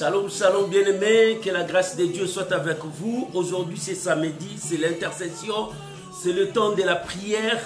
Shalom, shalom bien-aimés, que la grâce de Dieu soit avec vous. Aujourd'hui c'est samedi, c'est l'intercession, c'est le temps de la prière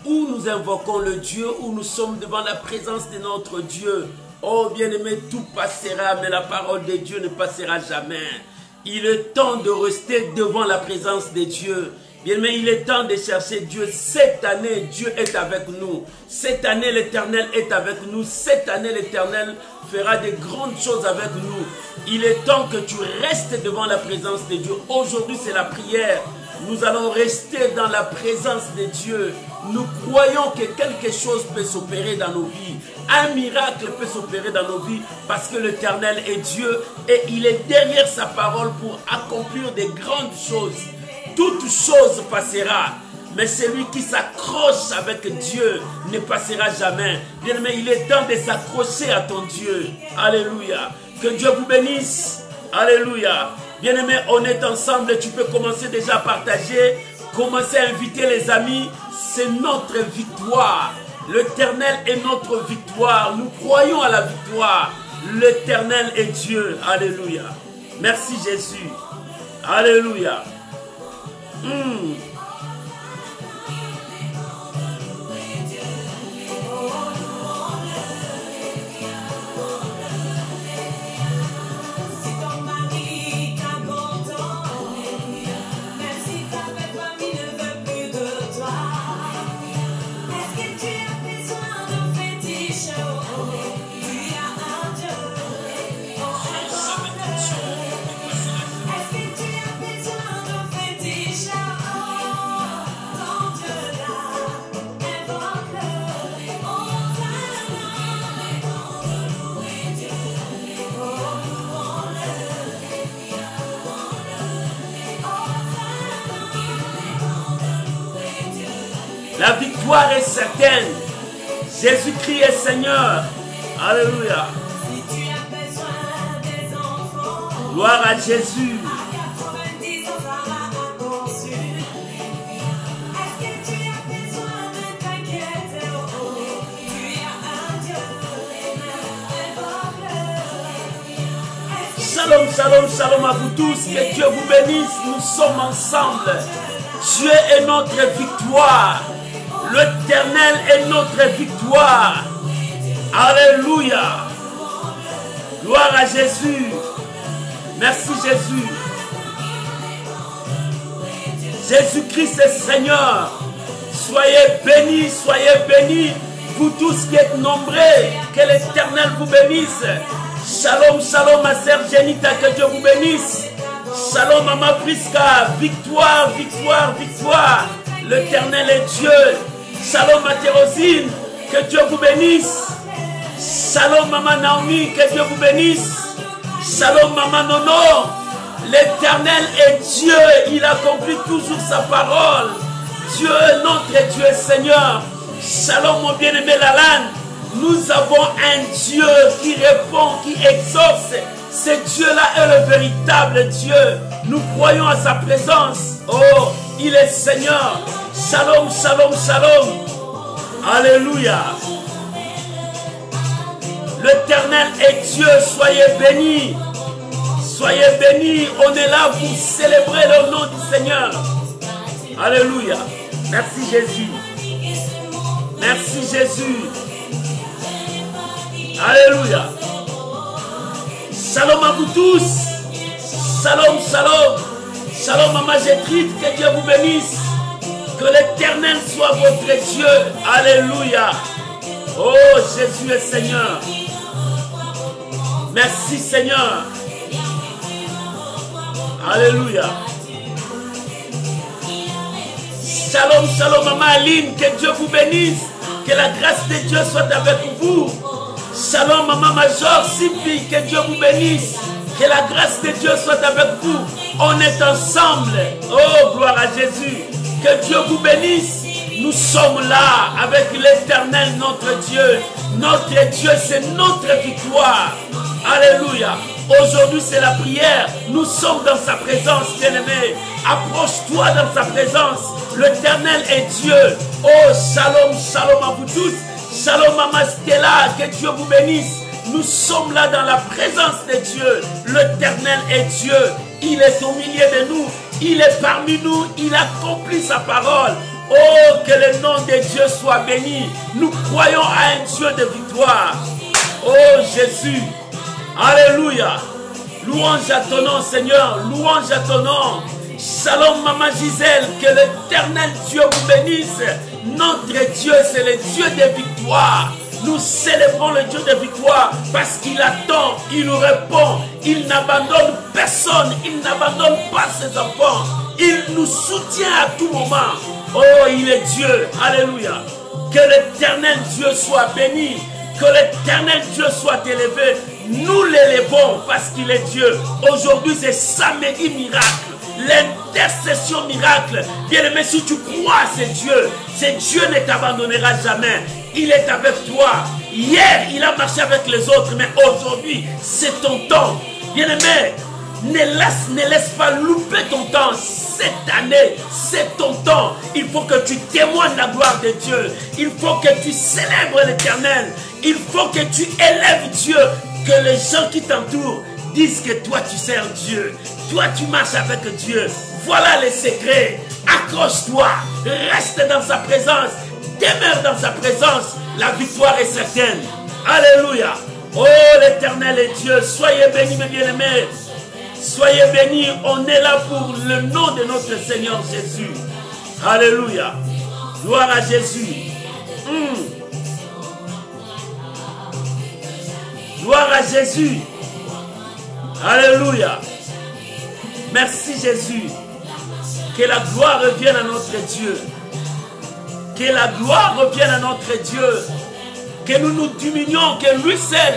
où nous invoquons le Dieu, où nous sommes devant la présence de notre Dieu. Oh bien-aimés, tout passera, mais la parole de Dieu ne passera jamais. Il est temps de rester devant la présence de Dieu. Bien-aimés, il est temps de chercher Dieu. Cette année, Dieu est avec nous. Cette année, l'Éternel est avec nous. Cette année, l'Éternel fera de grandes choses avec nous. Il est temps que tu restes devant la présence de Dieu. Aujourd'hui, c'est la prière. Nous allons rester dans la présence de Dieu. Nous croyons que quelque chose peut s'opérer dans nos vies. Un miracle peut s'opérer dans nos vies parce que l'Éternel est Dieu et il est derrière sa parole pour accomplir de grandes choses. Toute chose passera, mais celui qui s'accroche avec Dieu ne passera jamais. Bien-aimé, il est temps de s'accrocher à ton Dieu. Alléluia. Que Dieu vous bénisse. Alléluia. Bien-aimé, on est ensemble. Tu peux commencer déjà à partager, commencer à inviter les amis. C'est notre victoire. L'Éternel est notre victoire. Nous croyons à la victoire. L'Éternel est Dieu. Alléluia. Merci Jésus. Alléluia. La victoire est certaine. Jésus-Christ est Seigneur. Alléluia. Gloire à Jésus. Shalom, shalom, shalom à vous tous. Que Dieu vous bénisse. Nous sommes ensemble. Dieu est notre victoire. L'Éternel est notre victoire. Alléluia. Gloire à Jésus. Merci Jésus. Jésus-Christ est Seigneur. Soyez bénis, vous tous qui êtes nombreux. Que l'Éternel vous bénisse. Shalom, shalom ma sœur Jenita, que Dieu vous bénisse. Shalom Maman Priska, victoire, victoire, victoire. L'Éternel est Dieu. Shalom ma Thérosine, que Dieu vous bénisse. Shalom Maman Naomi, que Dieu vous bénisse. Shalom Maman Nono, l'Éternel est Dieu, il accomplit toujours sa parole. Dieu, notre Dieu Seigneur. Shalom mon bien-aimé Lalan, nous avons un Dieu qui répond, qui exauce. Ce Dieu-là est le véritable Dieu. Nous croyons à sa présence. Oh, il est Seigneur. Shalom, shalom, shalom. Alléluia. L'Éternel est Dieu. Soyez bénis. Soyez bénis. On est là pour célébrer le nom du Seigneur. Alléluia. Merci Jésus. Merci Jésus. Alléluia. Shalom à vous tous. Shalom, shalom. Shalom Maman Gétrude, que Dieu vous bénisse. Que l'Éternel soit votre Dieu. Alléluia. Oh, Jésus est Seigneur. Merci Seigneur. Alléluia. Shalom, shalom Maman Aline, que Dieu vous bénisse. Que la grâce de Dieu soit avec vous. Shalom Maman Major Sipi, que Dieu vous bénisse. Que la grâce de Dieu soit avec vous. On est ensemble. Oh, gloire à Jésus. Que Dieu vous bénisse. Nous sommes là avec l'Éternel, notre Dieu. Notre Dieu, c'est notre victoire. Alléluia. Aujourd'hui, c'est la prière. Nous sommes dans sa présence, bien-aimé. Approche-toi dans sa présence. L'Éternel est Dieu. Oh, shalom, shalom à vous tous. Shalom Maman Stella, que Dieu vous bénisse. Nous sommes là dans la présence de Dieu. L'Éternel est Dieu. Il est au milieu de nous. Il est parmi nous. Il accomplit sa parole. Oh, que le nom de Dieu soit béni. Nous croyons à un Dieu de victoire. Oh, Jésus. Alléluia. Louange à ton nom, Seigneur. Louange à ton nom. Shalom, Maman Gisèle. Que l'Éternel Dieu vous bénisse. Notre Dieu, c'est le Dieu de victoire. Nous célébrons le Dieu de victoire parce qu'il attend, il nous répond. Il n'abandonne personne. Il n'abandonne pas ses enfants. Il nous soutient à tout moment. Oh, il est Dieu. Alléluia. Que l'Éternel Dieu soit béni. Que l'Éternel Dieu soit élevé. Nous l'élevons parce qu'il est Dieu. Aujourd'hui, c'est samedi miracle. L'intercession miracle. Bien-aimé, si tu crois, c'est Dieu. C'est Dieu ne t'abandonnera jamais. Il est avec toi. Hier, il a marché avec les autres, mais aujourd'hui, c'est ton temps. Bien-aimé, ne laisse pas louper ton temps. Cette année, c'est ton temps. Il faut que tu témoignes la gloire de Dieu. Il faut que tu célèbres l'Éternel. Il faut que tu élèves Dieu. Que les gens qui t'entourent disent que toi, tu sers Dieu. Toi, tu marches avec Dieu. Voilà les secrets. Accroche-toi. Reste dans sa présence. Demeure dans sa présence. La victoire est certaine. Alléluia. Oh, l'Éternel est Dieu. Soyez bénis, mes bien-aimés. Soyez bénis. On est là pour le nom de notre Seigneur Jésus. Alléluia. Gloire à Jésus. Gloire à Jésus. Alléluia. Merci Jésus. Que la gloire revienne à notre Dieu. Que la gloire revienne à notre Dieu. Que nous nous diminuions, que lui seul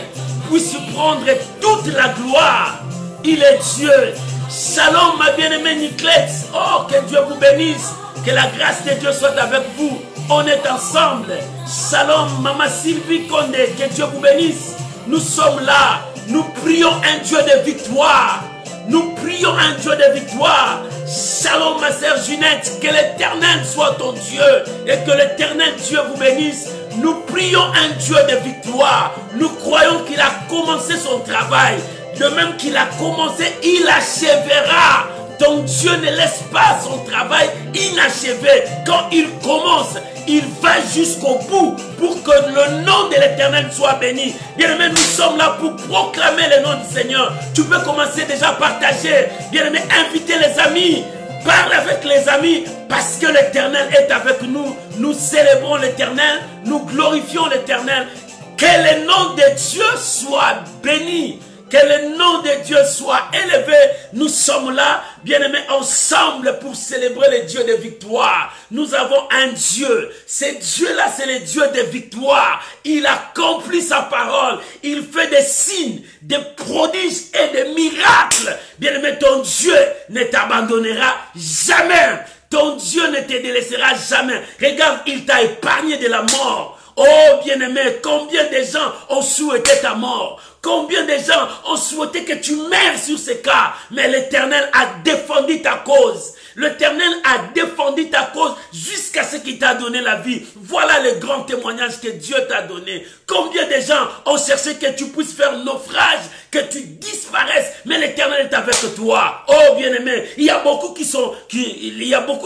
puisse prendre toute la gloire. Il est Dieu. Shalom ma bien-aimée Niclette. Oh, que Dieu vous bénisse. Que la grâce de Dieu soit avec vous. On est ensemble. Shalom Maman Sylvie Condé. Que Dieu vous bénisse. Nous sommes là. Nous prions un Dieu de victoire. Nous prions un Dieu de victoire. Shalom ma sœur Ginette. Que l'Éternel soit ton Dieu. Et que l'Éternel Dieu vous bénisse. Nous prions un Dieu de victoire. Nous croyons qu'il a commencé son travail. De même qu'il a commencé, il achèvera. Ton Dieu ne laisse pas son travail inachevé. Quand il commence, il va jusqu'au bout pour que le nom de l'Éternel soit béni. Bien-aimé, nous sommes là pour proclamer le nom du Seigneur. Tu peux commencer déjà à partager. Bien-aimé, inviter les amis. Parle avec les amis parce que l'Éternel est avec nous. Nous célébrons l'Éternel. Nous glorifions l'Éternel. Que le nom de Dieu soit béni. Que le nom de Dieu soit élevé. Nous sommes là, bien-aimés, ensemble pour célébrer le Dieu de victoire. Nous avons un Dieu. Ce Dieu-là, c'est le Dieu de victoire. Il accomplit sa parole. Il fait des signes, des prodiges et des miracles. Bien-aimé, ton Dieu ne t'abandonnera jamais. Ton Dieu ne te délaissera jamais. Regarde, il t'a épargné de la mort. Oh, bien-aimé, combien de gens ont souhaité ta mort? Combien de gens ont souhaité que tu meurs sur ces cas? Mais l'Éternel a défendu ta cause. L'Éternel a défendu ta cause jusqu'à ce qu'il t'a donné la vie. Voilà le grand témoignage que Dieu t'a donné. Combien de gens ont cherché que tu puisses faire naufrage, que tu disparaisses, mais l'Éternel est avec toi. Oh bien-aimé, il y a beaucoup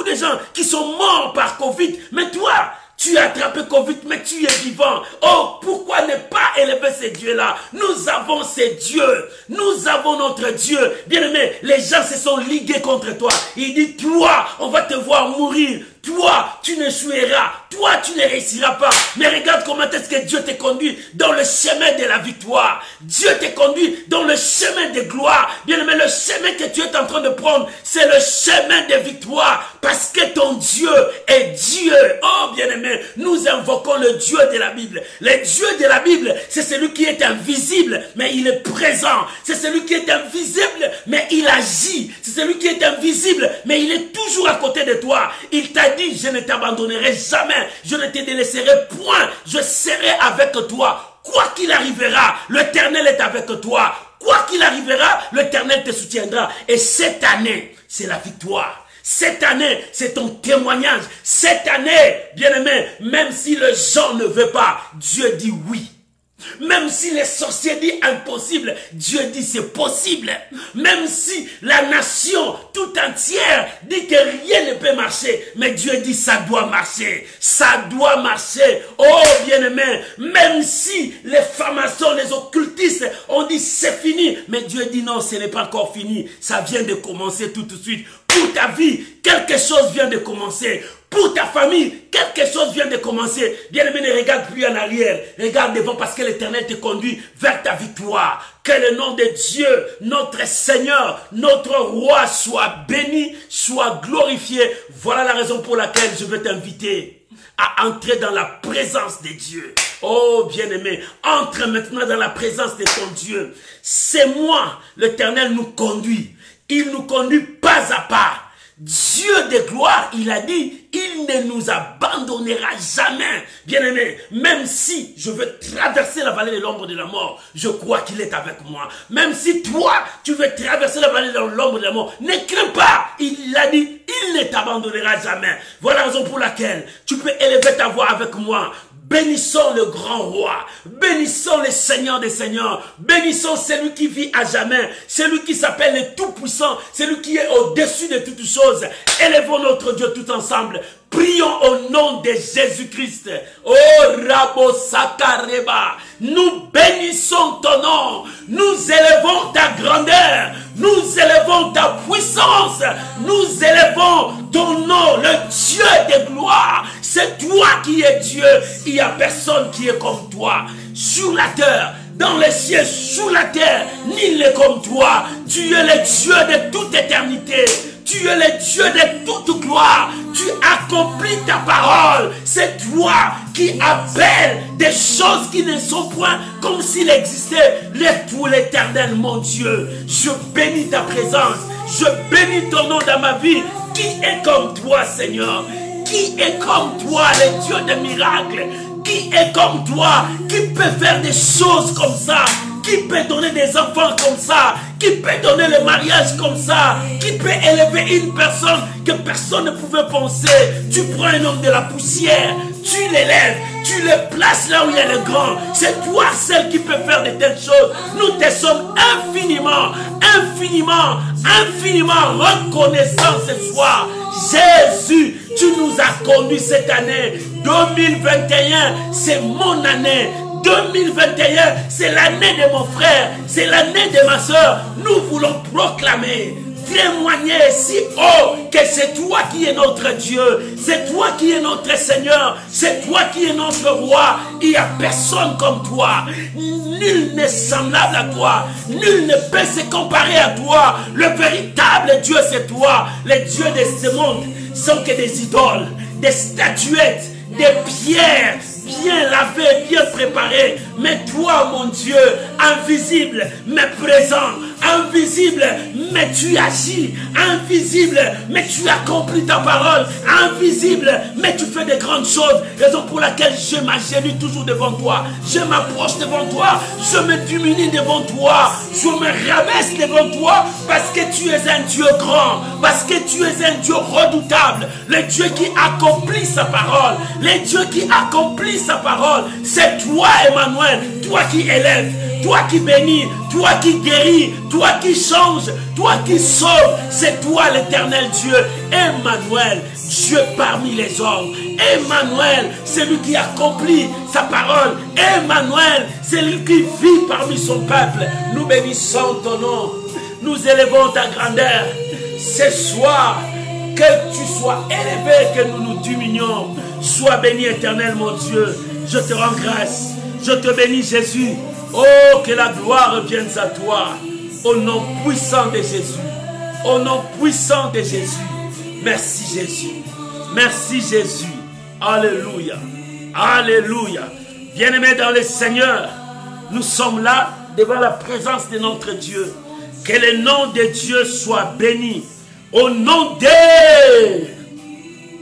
de gens qui sont morts par Covid, mais toi, tu as attrapé Covid, mais tu es vivant. Oh, pourquoi ne pas élever ces dieux-là? Nous avons ces dieux. Nous avons notre Dieu. Bien-aimé, les gens se sont ligués contre toi. Il dit, toi, on va te voir mourir. Toi, tu n'échoueras. Toi, tu ne réussiras pas. Mais regarde comment est-ce que Dieu te conduit dans le chemin de la victoire. Dieu te conduit dans le chemin de gloire. Bien-aimé, le chemin que tu es en train de prendre, c'est le chemin de victoire. Parce que ton Dieu est Dieu. Oh, bien-aimé, nous invoquons le Dieu de la Bible. Le Dieu de la Bible, c'est celui qui est invisible, mais il est présent. C'est celui qui est invisible, mais il agit. C'est celui qui est invisible, mais il est toujours à côté de toi. Il t'a dit, je ne t'abandonnerai jamais, je ne te délaisserai point, je serai avec toi. Quoi qu'il arrivera, l'Éternel est avec toi. Quoi qu'il arrivera, l'Éternel te soutiendra. Et cette année, c'est la victoire. Cette année, c'est ton témoignage. Cette année, bien-aimé, même si le gens ne veut pas, Dieu dit oui. Même si les sorciers disent impossible, Dieu dit c'est possible. Même si la nation tout entière dit que rien ne peut marcher, mais Dieu dit ça doit marcher. Ça doit marcher. Oh bien-aimé, même si les francs-maçons, les occultistes ont dit c'est fini, mais Dieu dit non, ce n'est pas encore fini. Ça vient de commencer tout de suite. Pour ta vie, quelque chose vient de commencer. Pour ta famille, quelque chose vient de commencer. Bien-aimé, ne regarde plus en arrière. Regarde devant parce que l'Éternel te conduit vers ta victoire. Que le nom de Dieu, notre Seigneur, notre Roi soit béni, soit glorifié. Voilà la raison pour laquelle je veux t'inviter à entrer dans la présence de Dieu. Oh bien-aimé, entre maintenant dans la présence de ton Dieu. C'est moi, l'Éternel nous conduit. Il nous conduit pas à pas. Dieu de gloire, il a dit, il ne nous abandonnera jamais. Bien-aimé, même si je veux traverser la vallée de l'ombre de la mort, je crois qu'il est avec moi. Même si toi, tu veux traverser la vallée de l'ombre de la mort, ne crains pas. Il a dit, il ne t'abandonnera jamais. Voilà la raison pour laquelle tu peux élever ta voix avec moi. Bénissons le grand roi, bénissons le Seigneur des Seigneurs, bénissons celui qui vit à jamais, celui qui s'appelle le Tout-Puissant, celui qui est au-dessus de toutes choses. Élevons notre Dieu tout ensemble. Prions au nom de Jésus-Christ. Oh Rabo Sakareba, nous bénissons ton nom, nous élevons ta grandeur, nous élevons ta puissance, nous élevons ton nom, le Dieu de gloire. C'est toi qui es Dieu, il n'y a personne qui est comme toi. Sur la terre, dans les cieux, sous la terre, nul n'est comme toi. Tu es le Dieu de toute éternité. Tu es le Dieu de toute gloire. Tu accomplis ta parole. C'est toi qui appelles des choses qui ne sont point comme s'il existait. Lève-toi l'Éternel, mon Dieu. Je bénis ta présence. Je bénis ton nom dans ma vie. Qui est comme toi, Seigneur? Qui est comme toi, le Dieu des miracles? Qui est comme toi? Qui peut faire des choses comme ça? Qui peut donner des enfants comme ça? Qui peut donner le mariage comme ça? Qui peut élever une personne que personne ne pouvait penser? Tu prends un homme de la poussière, tu l'élèves, tu le places là où il y a le grand. C'est toi seul qui peut faire de telles choses. Nous te sommes infiniment, infiniment, infiniment reconnaissants ce soir. Jésus, tu nous as conduits cette année. 2021, c'est mon année. 2021, c'est l'année de mon frère, c'est l'année de ma soeur. Nous voulons proclamer, témoigner si haut que c'est toi qui es notre Dieu, c'est toi qui es notre Seigneur, c'est toi qui es notre Roi. Il n'y a personne comme toi. Nul n'est semblable à toi. Nul ne peut se comparer à toi. Le véritable Dieu, c'est toi. Les dieux de ce monde sont que des idoles, des statuettes, des pierres bien lavées, bien préparées. Mais toi, mon Dieu, invisible, mais présent, invisible, mais tu agis, invisible, mais tu accomplis ta parole, invisible, mais tu fais de grandes choses. Raison pour laquelle je m'agenouille toujours devant toi, je m'approche devant toi, je me diminue devant toi, je me rabaisse devant toi, parce que tu es un Dieu grand, parce que tu es un Dieu redoutable, le Dieu qui accomplit sa parole, le Dieu qui accomplit sa parole. C'est toi, Emmanuel, toi qui élèves, toi qui bénis, toi qui guéris, toi qui changes, toi qui sauves. C'est toi l'Éternel Dieu, Emmanuel, Dieu parmi les hommes. Emmanuel, celui qui accomplit sa parole. Emmanuel, celui qui vit parmi son peuple. Nous bénissons ton nom, nous élevons ta grandeur. Ce soir, que tu sois élevé, que nous nous diminuions. Sois béni, Éternel, mon Dieu. Je te rends grâce. Je te bénis, Jésus. Oh, que la gloire revienne à toi. Au nom puissant de Jésus. Au nom puissant de Jésus. Merci, Jésus. Merci, Jésus. Alléluia. Alléluia. Bien-aimés dans le Seigneur, nous sommes là devant la présence de notre Dieu. Que le nom de Dieu soit béni. Au nom de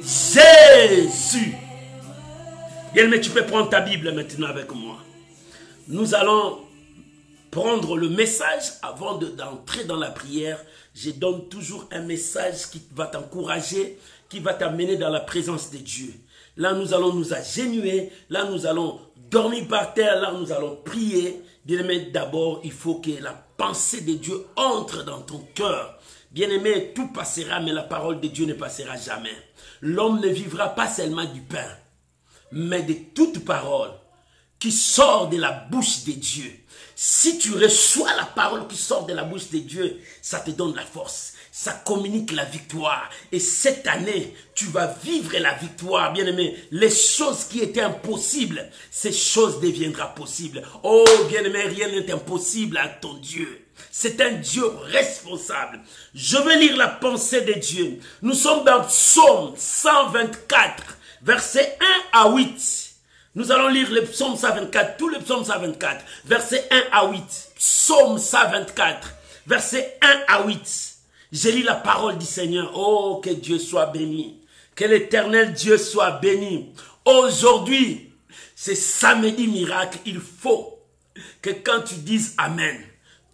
Jésus. Bien-aimé, tu peux prendre ta Bible maintenant avec moi. Nous allons prendre le message avant d'entrer dans la prière. Je donne toujours un message qui va t'encourager, qui va t'amener dans la présence de Dieu. Là, nous allons nous agenouiller. Là, nous allons dormir par terre, là nous allons prier. Bien-aimé, d'abord, il faut que la pensée de Dieu entre dans ton cœur. Bien-aimé, tout passera, mais la parole de Dieu ne passera jamais. L'homme ne vivra pas seulement du pain, mais de toute parole qui sort de la bouche de Dieu. Si tu reçois la parole qui sort de la bouche de Dieu, ça te donne la force. Ça communique la victoire. Et cette année, tu vas vivre la victoire. Bien-aimé, les choses qui étaient impossibles, ces choses deviendront possibles. Oh, bien-aimé, rien n'est impossible à ton Dieu. C'est un Dieu responsable. Je vais lire la pensée de Dieu. Nous sommes dans Psaume 124, versets 1 à 8. Nous allons lire le psaume 124, tout le psaume 124, versets 1 à 8. Psaume 124, versets 1 à 8. Je lis la parole du Seigneur. Oh, que Dieu soit béni. Que l'Éternel Dieu soit béni. Aujourd'hui, c'est samedi miracle. Il faut que quand tu dises Amen,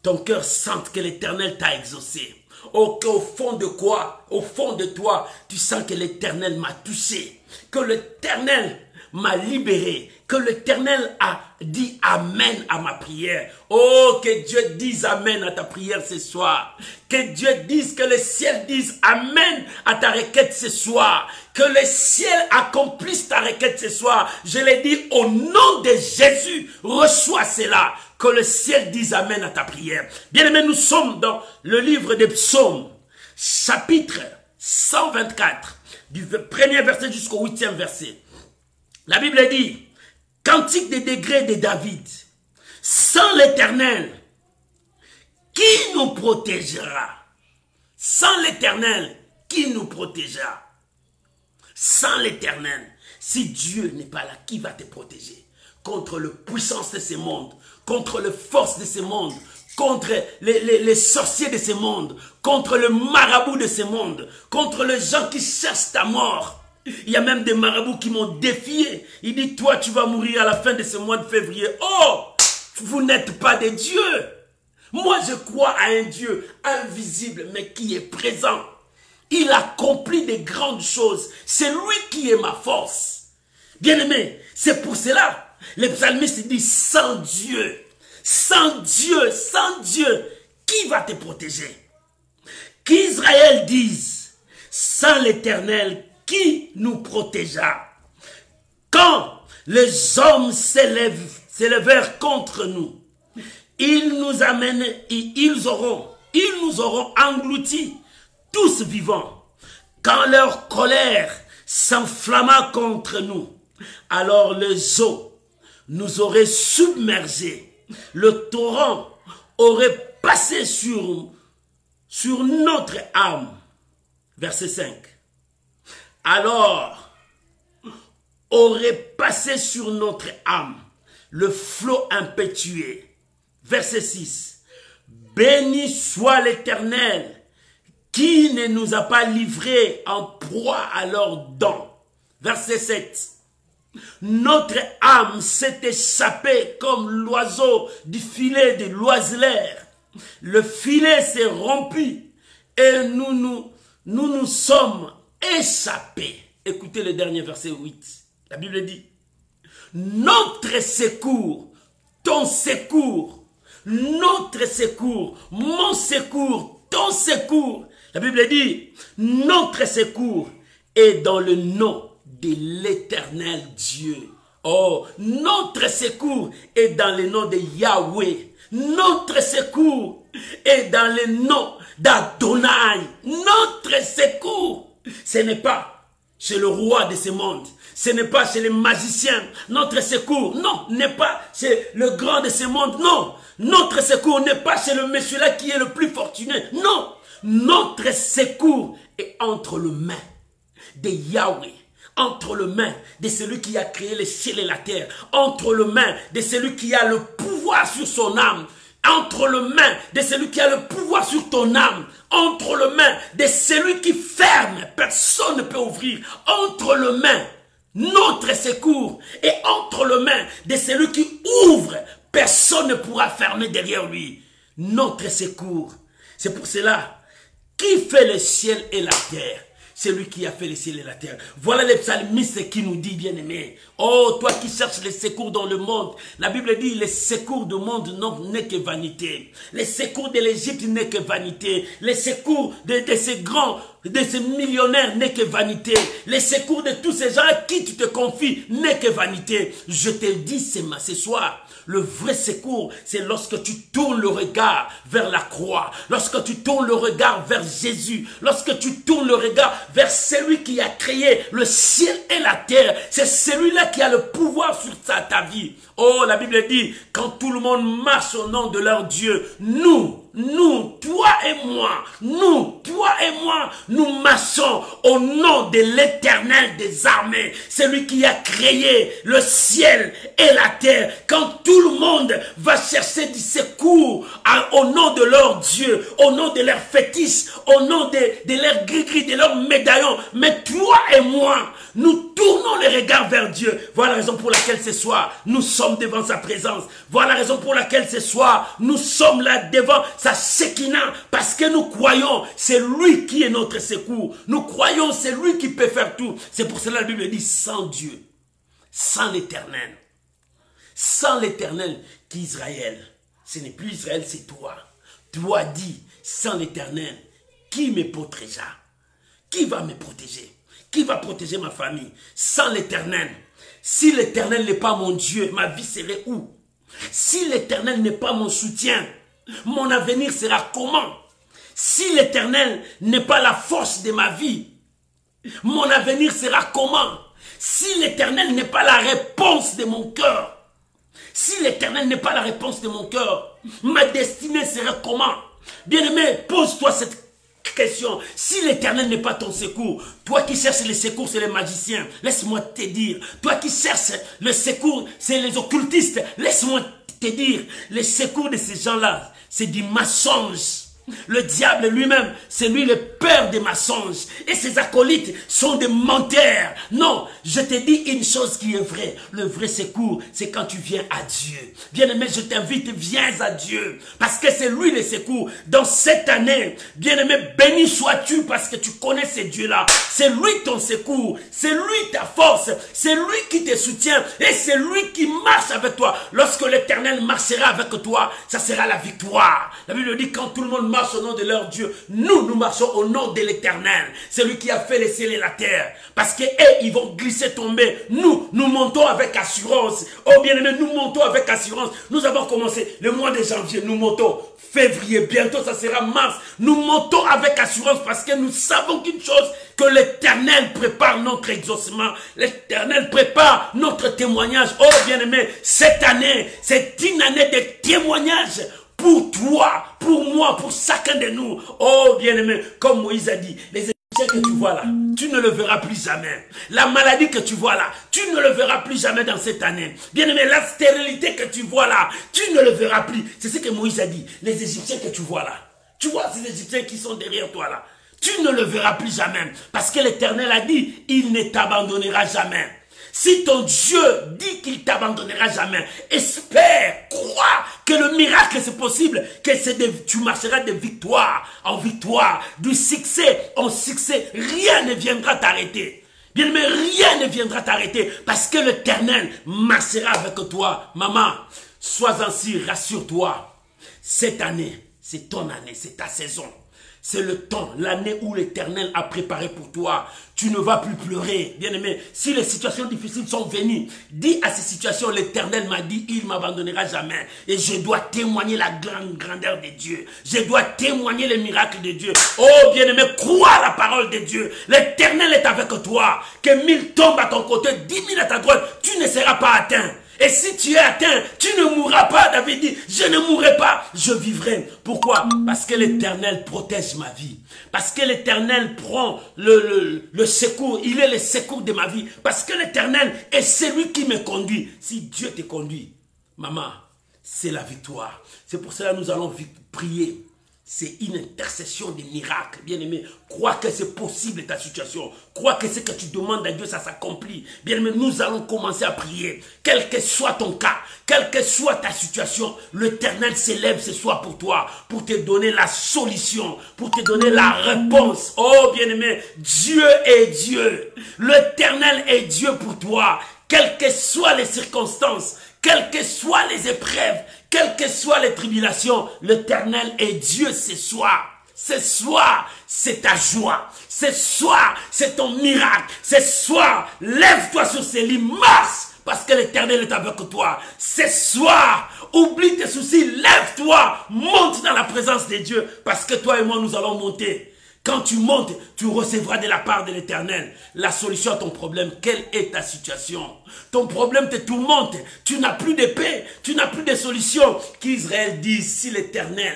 ton cœur sente que l'Éternel t'a exaucé. Oh, qu'au fond de quoi? Au fond de toi, tu sens que l'Éternel m'a touché. Que l'Éternel m'a libéré, que l'Éternel a dit Amen à ma prière. Oh, que Dieu dise Amen à ta prière ce soir. Que Dieu dise, que le ciel dise Amen à ta requête ce soir. Que le ciel accomplisse ta requête ce soir. Je l'ai dit au nom de Jésus, reçois cela. Que le ciel dise Amen à ta prière. Bien-aimés, nous sommes dans le livre des psaumes, chapitre 124, du premier verset jusqu'au 8e verset. La Bible dit, cantique des degrés de David, sans l'Éternel, qui nous protégera? Sans l'Éternel, qui nous protégera? Sans l'Éternel, si Dieu n'est pas là, qui va te protéger? Contre la puissance de ce monde, contre les forces de ce monde, contre les sorciers de ce monde, contre le marabout de ce monde, contre les gens qui cherchent ta mort. Il y a même des marabouts qui m'ont défié. Il dit, toi, tu vas mourir à la fin de ce mois de février. Oh, vous n'êtes pas des dieux. Moi, je crois à un Dieu invisible, mais qui est présent. Il accomplit des grandes choses. C'est lui qui est ma force. Bien-aimé, c'est pour cela. Le psalmiste dit, sans Dieu, qui va te protéger? Qu'Israël dise, sans l'Éternel, qui nous protégea? Quand les hommes s'élèvèrent contre nous, ils nous auront engloutis, tous vivants. Quand leur colère s'enflamma contre nous, alors les eaux nous auraient submergés. Le torrent aurait passé sur notre âme. Verset 5. Alors, aurait passé sur notre âme le flot impétueux. Verset 6. Béni soit l'Éternel qui ne nous a pas livrés en proie à leurs dents. Verset 7. Notre âme s'est échappée comme l'oiseau du filet de l'oiseleur. Le filet s'est rompu et nous sommes échappés. Écoutez le dernier verset 8. La Bible dit, notre secours, ton secours, notre secours, mon secours, ton secours. La Bible dit, notre secours est dans le nom de l'Éternel Dieu. Oh, notre secours est dans le nom de Yahweh. Notre secours est dans le nom d'Adonai. Notre secours, ce n'est pas chez le roi de ce monde. Ce n'est pas chez les magiciens. Notre secours, non, n'est pas chez le grand de ce monde. Non, notre secours n'est pas chez le monsieur-là qui est le plus fortuné. Non, notre secours est entre les mains de Yahweh. Entre les mains de celui qui a créé les ciels et la terre. Entre les mains de celui qui a le pouvoir sur son âme. Entre les mains de celui qui a le pouvoir sur ton âme. Entre les mains de celui qui ferme, personne ne peut ouvrir. Entre les mains, notre secours. Et entre les mains de celui qui ouvre, personne ne pourra fermer derrière lui. Notre secours. C'est pour cela, qui fait le ciel et la terre? c'est lui qui a fait les ciels et la terre. Voilà les psalmistes qui nous dit, bien-aimé, oh, toi qui cherches les secours dans le monde, la Bible dit, les secours du monde n'est que vanité. Les secours de l'Égypte n'est que vanité. Les secours de ces grands, de ces millionnaires n'est que vanité. Les secours de tous ces gens à qui tu te confies n'est que vanité. Je te dis ce soir, le vrai secours, c'est lorsque tu tournes le regard vers la croix, lorsque tu tournes le regard vers Jésus, lorsque tu tournes le regard vers celui qui a créé le ciel et la terre. C'est celui-là qui a le pouvoir sur ta vie. Oh, la Bible dit, quand tout le monde marche au nom de leur Dieu, nous, toi et moi, nous marchons au nom de l'Éternel des armées, celui qui a créé le ciel et la terre. Quand tout le monde va chercher du secours au nom de leur Dieu, au nom de leur fétiche, au nom de leur gris-gris, de leurs médaillons, mais toi et moi, nous tournons les regards vers Dieu. Voilà la raison pour laquelle ce soir, nous sommes devant sa présence. Voilà la raison pour laquelle ce soir, nous sommes là devant sa Shekinah. Parce que nous croyons, c'est lui qui est notre secours. Nous croyons, c'est lui qui peut faire tout. C'est pour cela que la Bible dit, sans Dieu, sans l'Éternel qu'Israël. Ce n'est plus Israël, c'est toi. Toi dis, sans l'Éternel, qui me protégera? Qui va me protéger? Qui va protéger ma famille? Sans l'Éternel. Si l'Éternel n'est pas mon Dieu, ma vie serait où? Si l'Éternel n'est pas mon soutien, mon avenir sera comment? Si l'Éternel n'est pas la force de ma vie, mon avenir sera comment? Si l'Éternel n'est pas la réponse de mon cœur, si l'Éternel n'est pas la réponse de mon cœur, ma destinée sera comment? Bien-aimé, pose-toi cette question. Si l'Éternel n'est pas ton secours, toi qui cherches le secours, c'est les magiciens. Laisse-moi te dire. Toi qui cherches le secours, c'est les occultistes. Laisse-moi te dire. Le secours de ces gens-là, c'est du mensonge. Le diable lui-même, c'est lui le père des mensonges. Et ses acolytes sont des menteurs. Non, je te dis une chose qui est vraie. Le vrai secours, c'est quand tu viens à Dieu. Bien-aimé, je t'invite, viens à Dieu. Parce que c'est lui le secours. Dans cette année, bien-aimé, béni sois-tu parce que tu connais ce Dieu-là. C'est lui ton secours. C'est lui ta force. C'est lui qui te soutient. Et c'est lui qui marche avec toi. Lorsque l'Éternel marchera avec toi, ça sera la victoire. La Bible dit quand tout le monde marche au nom de leur Dieu, nous marchons au nom de l'Éternel, celui qui a fait les ciels et la terre, parce que ils vont glisser, tomber, nous montons avec assurance. Oh bien-aimé, nous montons avec assurance. Nous avons commencé le mois de janvier, nous montons février, bientôt ça sera mars, nous montons avec assurance parce que nous savons qu'une chose, que l'Éternel prépare notre exaucement, l'Éternel prépare notre témoignage. Oh bien-aimé, cette année, c'est une année de témoignage pour toi, pour moi, pour chacun de nous. Oh bien-aimé, comme Moïse a dit, les Égyptiens que tu vois là, tu ne le verras plus jamais. La maladie que tu vois là, tu ne le verras plus jamais dans cette année. Bien-aimé, la stérilité que tu vois là, tu ne le verras plus. C'est ce que Moïse a dit. Les Égyptiens que tu vois là, tu vois ces Égyptiens qui sont derrière toi là, tu ne le verras plus jamais. Parce que l'Éternel a dit, il ne t'abandonnera jamais. Si ton Dieu dit qu'il ne t'abandonnera jamais, espère, crois que le miracle c'est possible, que tu marcheras de victoire en victoire, du succès en succès. Rien ne viendra t'arrêter. Bien, mais rien ne viendra t'arrêter parce que l'Éternel marchera avec toi. Maman, sois ainsi, rassure-toi. Cette année, c'est ton année, c'est ta saison. C'est le temps, l'année où l'Éternel a préparé pour toi. Tu ne vas plus pleurer. Bien-aimé, si les situations difficiles sont venues, dis à ces situations, l'Éternel m'a dit, il ne m'abandonnera jamais. Et je dois témoigner la grande grandeur de Dieu. Je dois témoigner les miracles de Dieu. Oh bien-aimé, crois à la parole de Dieu. L'Éternel est avec toi. Que 1000 tombent à ton côté, 10 000 à ta droite, tu ne seras pas atteint. Et si tu es atteint, tu ne mourras pas. David dit, je ne mourrai pas, je vivrai. Pourquoi? Parce que l'Éternel protège ma vie. Parce que l'Éternel prend le secours. Il est le secours de ma vie. Parce que l'Éternel est celui qui me conduit. Si Dieu te conduit, maman, c'est la victoire. C'est pour cela que nous allons prier. C'est une intercession des miracles. Bien-aimé, crois que c'est possible ta situation. Crois que ce que tu demandes à Dieu, ça s'accomplit. Bien-aimé, nous allons commencer à prier. Quel que soit ton cas, quelle que soit ta situation, l'Éternel s'élève ce soir pour toi, pour te donner la solution, pour te donner la réponse. Oh bien-aimé, Dieu est Dieu. L'Éternel est Dieu pour toi. Quelles que soient les circonstances, quelles que soient les épreuves, quelles que soient les tribulations, l'Éternel est Dieu ce soir. Ce soir, c'est ta joie. Ce soir, c'est ton miracle. Ce soir, lève-toi sur ces lits, marche, parce que l'Éternel est avec toi. Ce soir, oublie tes soucis, lève-toi, monte dans la présence de Dieu, parce que toi et moi, nous allons monter. Quand tu montes, tu recevras de la part de l'Éternel la solution à ton problème. Quelle est ta situation? Ton problème te tourmente. Tu n'as plus de paix. Tu n'as plus de solution. Qu'Israël dise, si l'Éternel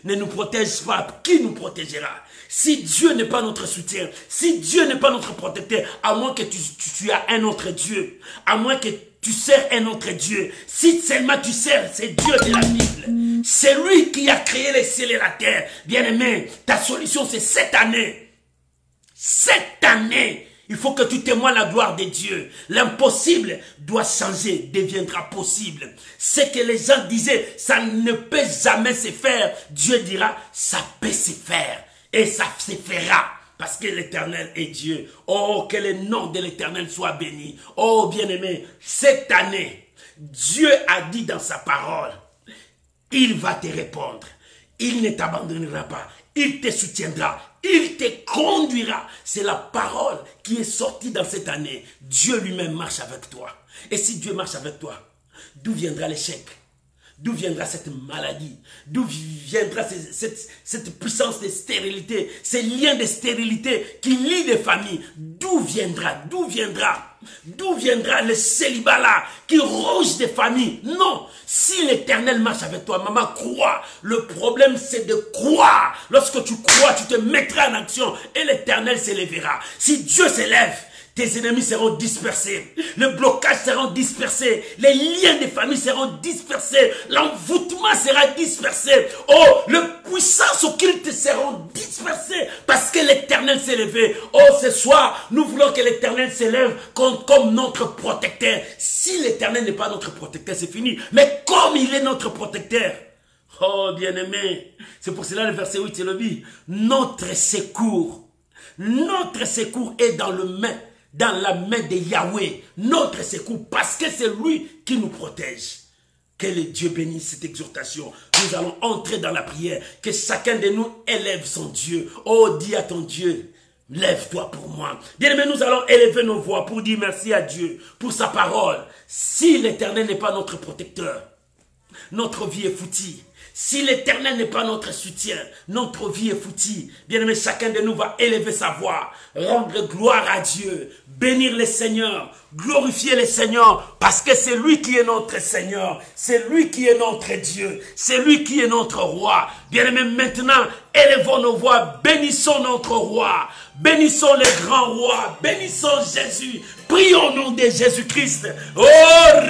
ne nous protège pas, qui nous protégera? Si Dieu n'est pas notre soutien, si Dieu n'est pas notre protecteur, à moins que tu as un autre Dieu, à moins que tu sers un autre Dieu, si seulement tu sers, c'est Dieu de la Bible. C'est lui qui a créé les cieux et la terre. Bien-aimé, ta solution c'est cette année. Cette année, il faut que tu témoignes la gloire de Dieu. L'impossible doit changer, deviendra possible. Ce que les gens disaient, ça ne peut jamais se faire. Dieu dira, ça peut se faire. Et ça se fera. Parce que l'Éternel est Dieu. Oh, que le nom de l'Éternel soit béni. Oh, bien-aimé, cette année, Dieu a dit dans sa parole, il va te répondre. Il ne t'abandonnera pas. Il te soutiendra. Il te conduira. C'est la parole qui est sortie dans cette année. Dieu lui-même marche avec toi. Et si Dieu marche avec toi, d'où viendra l'échec? D'où viendra cette maladie? D'où viendra cette puissance de stérilité? Ces liens de stérilité qui lient des familles? D'où viendra? D'où viendra? D'où viendra le célibat là qui ronge des familles? Non. Si l'Éternel marche avec toi, maman, crois. Le problème, c'est de croire. Lorsque tu crois, tu te mettras en action et l'Éternel s'élèvera. Si Dieu s'élève, tes ennemis seront dispersés. Le blocage sera dispersé. Les liens des familles seront dispersés. L'envoûtement sera dispersé. Oh, le puissance occulte seront dispersés parce que l'Éternel s'est levé. Oh, ce soir, nous voulons que l'Éternel s'élève comme notre protecteur. Si l'Éternel n'est pas notre protecteur, c'est fini. Mais comme il est notre protecteur, oh, bien-aimé, c'est pour cela le verset 8, c'est le dit, notre secours est dans la main de Yahweh, notre secours, parce que c'est lui qui nous protège. Que le Dieu bénisse cette exhortation. Nous allons entrer dans la prière. Que chacun de nous élève son Dieu. Oh, dis à ton Dieu, lève-toi pour moi. Bien-aimés, nous allons élever nos voix pour dire merci à Dieu pour sa parole. Si l'Éternel n'est pas notre protecteur, notre vie est foutie. Si l'Éternel n'est pas notre soutien, notre vie est foutie. Bien-aimé, chacun de nous va élever sa voix, rendre gloire à Dieu, bénir le Seigneur, glorifier le Seigneur, parce que c'est lui qui est notre Seigneur, c'est lui qui est notre Dieu, c'est lui qui est notre roi. Bien-aimé, maintenant, élevons nos voix, bénissons notre roi, bénissons le grand roi, bénissons Jésus, prions au nom de Jésus-Christ. Oh,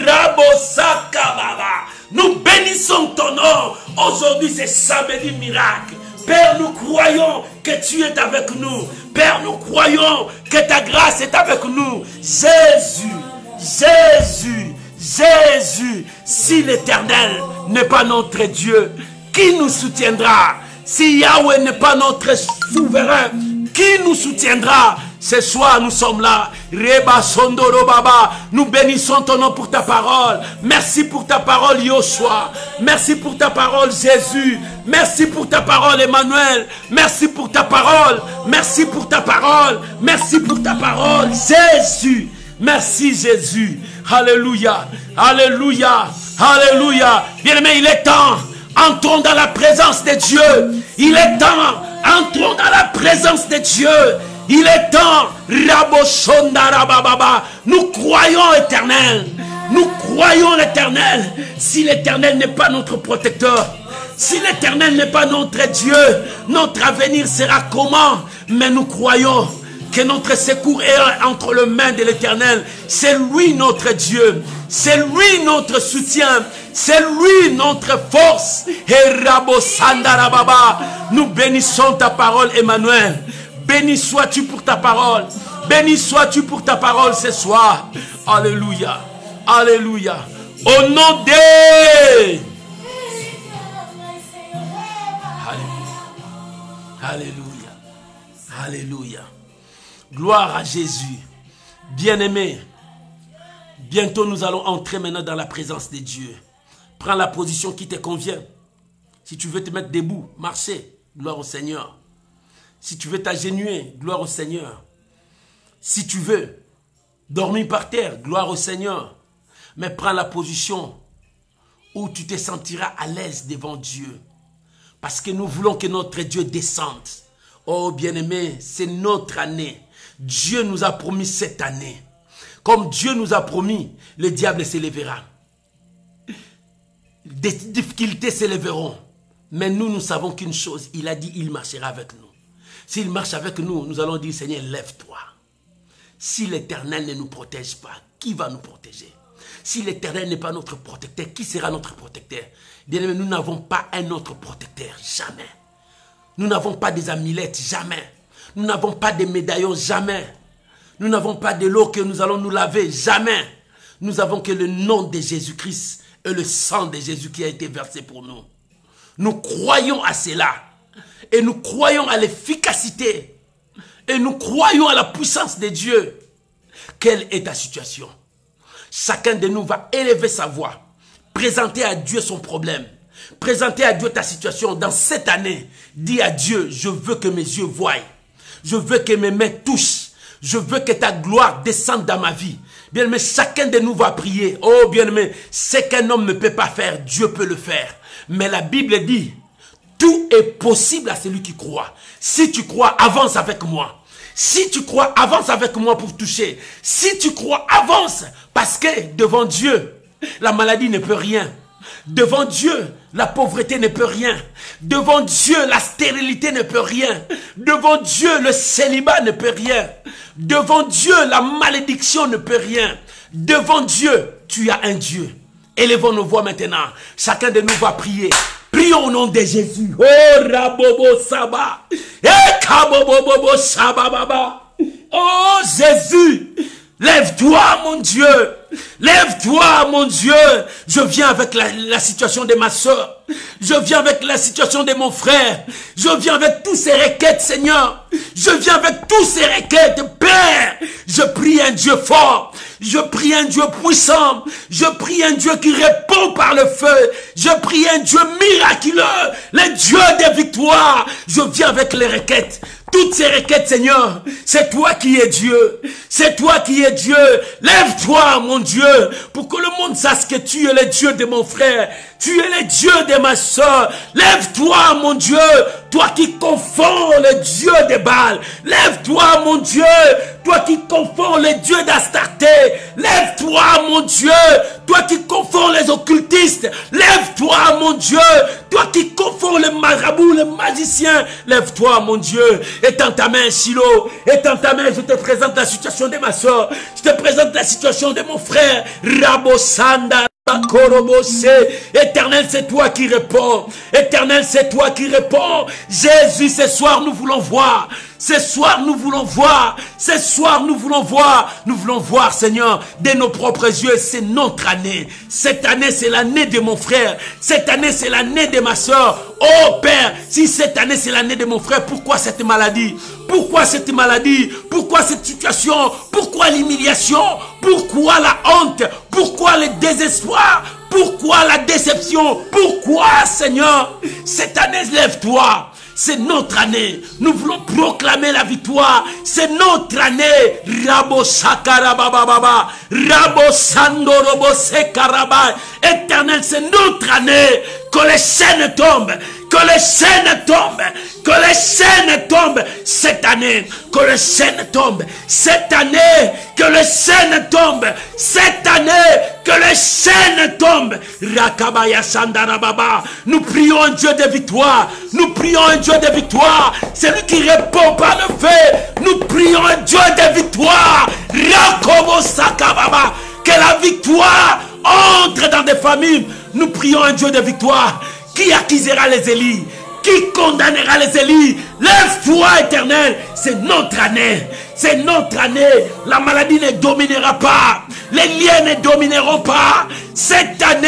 Rabosaka Baba, nous bénissons ton nom. Aujourd'hui, c'est samedi miracle. Père, nous croyons que tu es avec nous. Père, nous croyons que ta grâce est avec nous. Jésus, Jésus, Jésus. Si l'Éternel n'est pas notre Dieu, qui nous soutiendra? Si Yahweh n'est pas notre souverain, qui nous soutiendra? Ce soir, nous sommes là. Reba Sondoro Baba. Nous bénissons ton nom pour ta parole. Merci pour ta parole, Yoshua. Merci pour ta parole, Jésus. Merci pour ta parole, Emmanuel. Merci pour ta parole. Merci pour ta parole. Merci pour ta parole, Jésus. Merci, Jésus. Alléluia. Alléluia. Alléluia. Bien-aimé, il est temps. Entrons dans la présence de Dieu. Il est temps. Entrons dans la présence de Dieu. Il est temps. Nous croyons l'Éternel. Nous croyons l'Éternel. Si l'Éternel n'est pas notre protecteur, si l'Éternel n'est pas notre Dieu, notre avenir sera comment? Mais nous croyons que notre secours est entre les mains de l'Éternel. C'est lui notre Dieu. C'est lui notre soutien. C'est lui notre force. Et Rabosandarababa. Nous bénissons ta parole, Emmanuel. Béni sois-tu pour ta parole. Béni sois-tu pour ta parole ce soir. Alléluia. Alléluia. Au nom de... Alléluia. Alléluia. Gloire à Jésus. Bien-aimé, bientôt nous allons entrer maintenant dans la présence de Dieu. Prends la position qui te convient. Si tu veux te mettre debout, marcher, gloire au Seigneur. Si tu veux t'agenouiller, gloire au Seigneur. Si tu veux dormir par terre, gloire au Seigneur. Mais prends la position où tu te sentiras à l'aise devant Dieu. Parce que nous voulons que notre Dieu descende. Oh bien-aimé, c'est notre année. Dieu nous a promis cette année. Comme Dieu nous a promis, le diable s'élèvera. Des difficultés s'élèveront. Mais nous savons qu'une chose, il a dit, il marchera avec nous. S'il marche avec nous, nous allons dire, Seigneur, lève-toi. Si l'Éternel ne nous protège pas, qui va nous protéger? Si l'Éternel n'est pas notre protecteur, qui sera notre protecteur? Bien-aimé, nous n'avons pas un autre protecteur, jamais. Nous n'avons pas des amulettes, jamais. Nous n'avons pas des médaillons, jamais. Nous n'avons pas de l'eau que nous allons nous laver, jamais. Nous avons que le nom de Jésus-Christ et le sang de Jésus qui a été versé pour nous. Nous croyons à cela. Et nous croyons à l'efficacité. Et nous croyons à la puissance de Dieu. Quelle est ta situation? Chacun de nous va élever sa voix. Présenter à Dieu son problème. Présenter à Dieu ta situation dans cette année. Dis à Dieu, je veux que mes yeux voient. Je veux que mes mains touchent. Je veux que ta gloire descende dans ma vie. Bien-aimé, chacun de nous va prier. Oh bien-aimé, ce qu'un homme ne peut pas faire, Dieu peut le faire. Mais la Bible dit, tout est possible à celui qui croit. Si tu crois, avance avec moi. Si tu crois, avance avec moi pour toucher. Si tu crois, avance. Parce que devant Dieu, la maladie ne peut rien. Devant Dieu, la pauvreté ne peut rien. Devant Dieu, la stérilité ne peut rien. Devant Dieu, le célibat ne peut rien. Devant Dieu, la malédiction ne peut rien. Devant Dieu, tu as un Dieu. Élevons nos voix maintenant. Chacun de nous va prier. Prions au nom de Jésus. Oh, Rabobo Saba. Kabobobo Saba Baba. Oh, Jésus. Lève-toi, mon Dieu. Lève-toi, mon Dieu. Je viens avec la situation de ma soeur. Je viens avec la situation de mon frère. Je viens avec tous ces requêtes, Seigneur. Je viens avec tous ces requêtes, Père. Je prie un Dieu fort. Je prie un Dieu puissant. Je prie un Dieu qui répond par le feu. Je prie un Dieu miraculeux. Le Dieu des victoires. Je viens avec les requêtes. Toutes ces requêtes, Seigneur, c'est toi qui es Dieu. C'est toi qui es Dieu. Lève-toi, mon Dieu, pour que le monde sache que tu es le Dieu de mon frère. Tu es le Dieu de ma soeur. Lève-toi, mon Dieu, toi qui confonds le Dieu de Baal. Lève-toi, mon Dieu, toi qui confonds le Dieu d'Astarté. Lève-toi, mon Dieu, toi qui confonds les occultistes. Lève-toi, mon Dieu, toi qui confonds les marabouts, les magiciens. Lève-toi, mon Dieu. Étends ta main, Shiloh. Étends ta main, je te présente la situation de ma soeur. Je te présente la situation de mon frère. Rabosanda. Éternel, c'est toi qui réponds. Éternel, c'est toi qui réponds. Jésus, ce soir, nous voulons voir. Ce soir, nous voulons voir. Ce soir, nous voulons voir. Nous voulons voir, Seigneur, de nos propres yeux. C'est notre année. Cette année, c'est l'année de mon frère. Cette année, c'est l'année de ma soeur. Oh Père, si cette année, c'est l'année de mon frère, pourquoi cette maladie? Pourquoi cette maladie? Pourquoi cette situation? Pourquoi l'humiliation? Pourquoi la honte? Pourquoi le désespoir? Pourquoi la déception? Pourquoi, Seigneur? Cette année, lève-toi. C'est notre année. Nous voulons proclamer la victoire. C'est notre année. Rabo Sakarababa. Rabo Sandorobo Sekaraba. Éternel, c'est notre année. Que les chaînes tombent. Que les chaînes tombent. Que les chaînes tombent cette année. Que les chaînes tombent cette année. Que les chaînes tombent cette année. Que les chaînes tombent. Rakabaya Sandarababa. Nous prions un Dieu de victoire. Nous prions un Dieu de victoire. C'est lui qui répond par le feu. Nous prions un Dieu de victoire. Rakobo Sakababa. Que la victoire entre dans des familles. Nous prions un Dieu de victoire. Qui accusera les Élis? Qui condamnera les Élis? Lève-toi, Éternel. C'est notre année. C'est notre année. La maladie ne dominera pas. Les liens ne domineront pas. Cette année,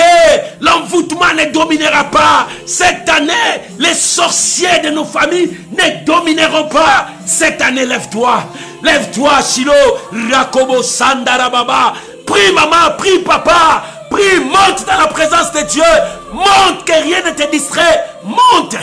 l'envoûtement ne dominera pas. Cette année, les sorciers de nos familles ne domineront pas. Cette année, lève-toi. Lève-toi, Shilo. Rakobo Sandarababa. Prie maman, prie papa. Prie, monte dans la présence de Dieu. Monte, que rien ne te distrait. Monte,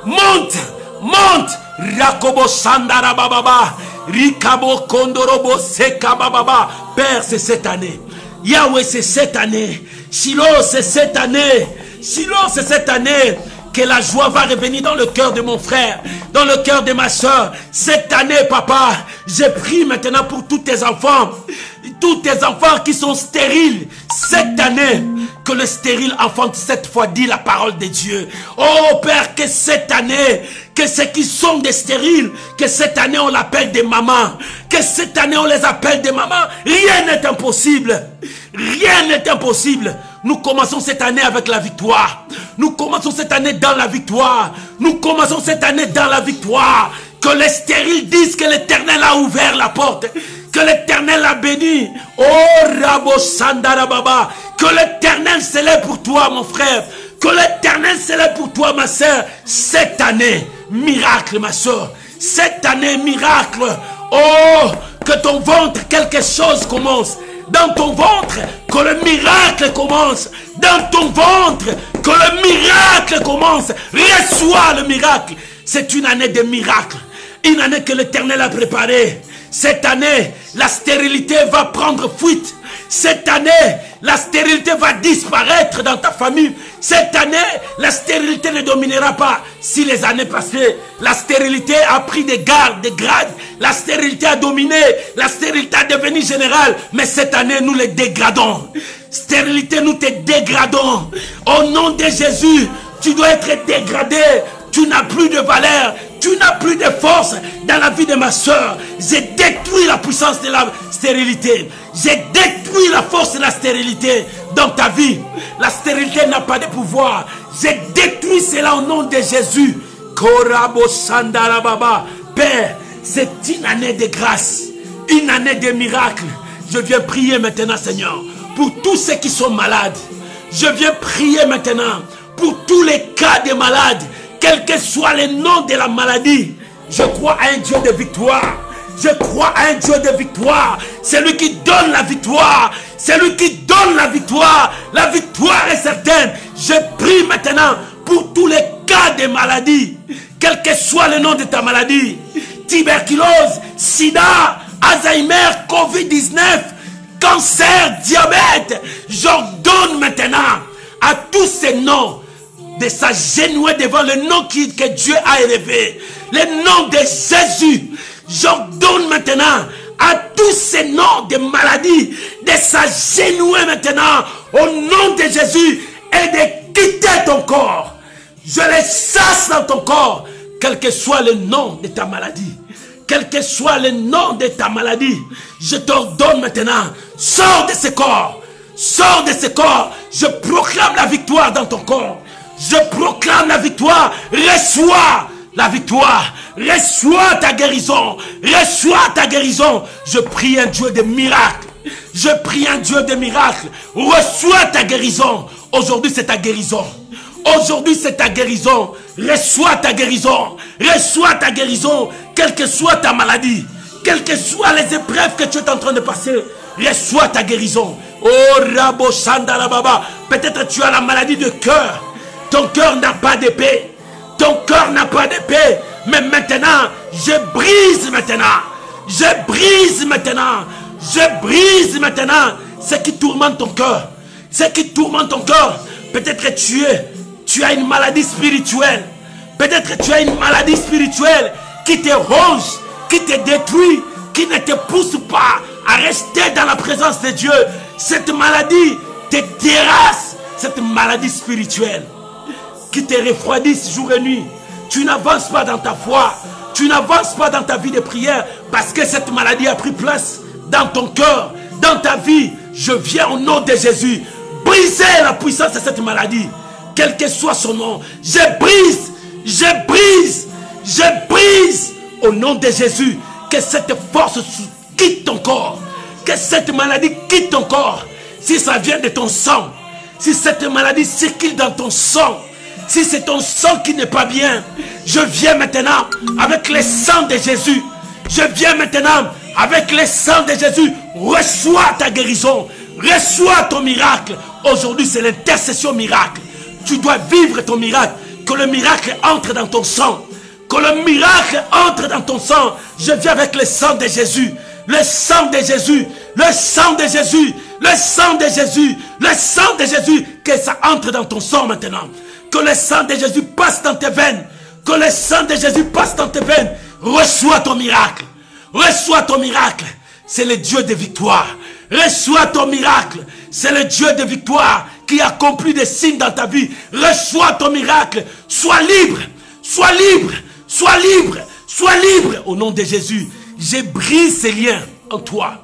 monte, monte. Rakobo Sandarababa. Rikabo Kondorobo Sekababa. Père, c'est cette année. Yahweh, c'est cette année. Shiloh, c'est cette année. Shiloh, c'est cette année. Que la joie va revenir dans le cœur de mon frère, dans le cœur de ma soeur. Cette année, papa, j'ai pris maintenant pour tous tes enfants qui sont stériles. Cette année, que le stérile enfante cette fois dit la parole de Dieu. Oh Père, que cette année, que ceux qui sont des stériles, que cette année on l'appelle des mamans, que cette année on les appelle des mamans. Rien n'est impossible. Rien n'est impossible. Nous commençons cette année avec la victoire. Nous commençons cette année dans la victoire. Nous commençons cette année dans la victoire. Que les stériles disent que l'Éternel a ouvert la porte. Que l'Éternel a béni. Oh Rabo Sandarababa. Que l'Éternel s'élève pour toi, mon frère. Que l'Éternel s'élève pour toi, ma soeur. Cette année, miracle, ma soeur. Cette année, miracle. Oh, que ton ventre, quelque chose commence. Dans ton ventre, que le miracle commence. Dans ton ventre, que le miracle commence. Reçois le miracle. C'est une année de miracle. Une année que l'Éternel a préparée. Cette année, la stérilité va prendre fuite. Cette année, la stérilité va disparaître dans ta famille. Cette année, la stérilité ne dominera pas. Si les années passées, la stérilité a pris des gardes, des grades. La stérilité a dominé. La stérilité a devenu générale. Mais cette année, nous les dégradons. Stérilité, nous te dégradons. Au nom de Jésus, tu dois être dégradé. Tu n'as plus de valeur. Tu n'as plus de force dans la vie de ma soeur. J'ai détruit la puissance de la stérilité. J'ai détruit la force de la stérilité dans ta vie. La stérilité n'a pas de pouvoir. J'ai détruit cela au nom de Jésus. Korabo Sandarababa. Père, c'est une année de grâce. Une année de miracle. Je viens prier maintenant, Seigneur, pour tous ceux qui sont malades. Je viens prier maintenant pour tous les cas de malades. Quel que soit le nom de la maladie, je crois à un Dieu de victoire. Je crois à un Dieu de victoire. C'est lui qui donne la victoire. C'est lui qui donne la victoire. La victoire est certaine. Je prie maintenant pour tous les cas de maladie. Quel que soit le nom de ta maladie. Tuberculose, sida, Alzheimer, Covid-19, cancer, diabète. J'ordonne maintenant à tous ces noms de s'agenouiller devant le nom que Dieu a élevé. Le nom de Jésus. J'ordonne maintenant à tous ces noms de maladies de s'agenouiller maintenant au nom de Jésus et de quitter ton corps. Je les chasse dans ton corps, quel que soit le nom de ta maladie. Quel que soit le nom de ta maladie, je t'ordonne maintenant, sors de ce corps. Sors de ce corps. Je proclame la victoire dans ton corps. Je proclame la victoire. Reçois la victoire. Reçois ta guérison. Reçois ta guérison. Je prie un Dieu de miracles. Je prie un Dieu de miracles. Reçois ta guérison. Aujourd'hui, c'est ta guérison. Aujourd'hui, c'est ta guérison. Reçois ta guérison. Reçois ta guérison. Quelle que soit ta maladie. Quelles que soient les épreuves que tu es en train de passer. Reçois ta guérison. Oh, Rabo Sandarababa. Peut-être tu as la maladie de cœur. Ton cœur n'a pas d'épée. Ton cœur n'a pas d'épée. Mais maintenant, je brise maintenant. Je brise maintenant. Je brise maintenant ce qui tourmente ton cœur. Ce qui tourmente ton cœur. Peut-être tu as une maladie spirituelle. Peut-être tu as une maladie spirituelle qui te ronge, qui te détruit, qui ne te pousse pas à rester dans la présence de Dieu. Cette maladie te terrasse, cette maladie spirituelle qui te refroidisse jour et nuit. Tu n'avances pas dans ta foi, tu n'avances pas dans ta vie de prière parce que cette maladie a pris place dans ton cœur, dans ta vie. Je viens au nom de Jésus briser la puissance de cette maladie, quel que soit son nom. Je brise au nom de Jésus. Que cette force quitte ton corps, que cette maladie quitte ton corps. Si ça vient de ton sang, si cette maladie circule dans ton sang, si c'est ton sang qui n'est pas bien, je viens maintenant avec le sang de Jésus. Je viens maintenant avec le sang de Jésus. Reçois ta guérison, reçois ton miracle. Aujourd'hui c'est l'intercession miracle. Tu dois vivre ton miracle. Que le miracle entre dans ton sang. Que le miracle entre dans ton sang. Je viens avec le sang de Jésus. Le sang de Jésus. Le sang de Jésus. Le sang de Jésus. Le sang de Jésus. Que ça entre dans ton sang maintenant. Que le sang de Jésus passe dans tes veines. Que le sang de Jésus passe dans tes veines. Reçois ton miracle. Reçois ton miracle. C'est le Dieu de victoire. Reçois ton miracle. C'est le Dieu de victoire qui accomplit des signes dans ta vie. Reçois ton miracle. Sois libre. Sois libre. Sois libre. Sois libre. Au nom de Jésus, je brise ces liens en toi.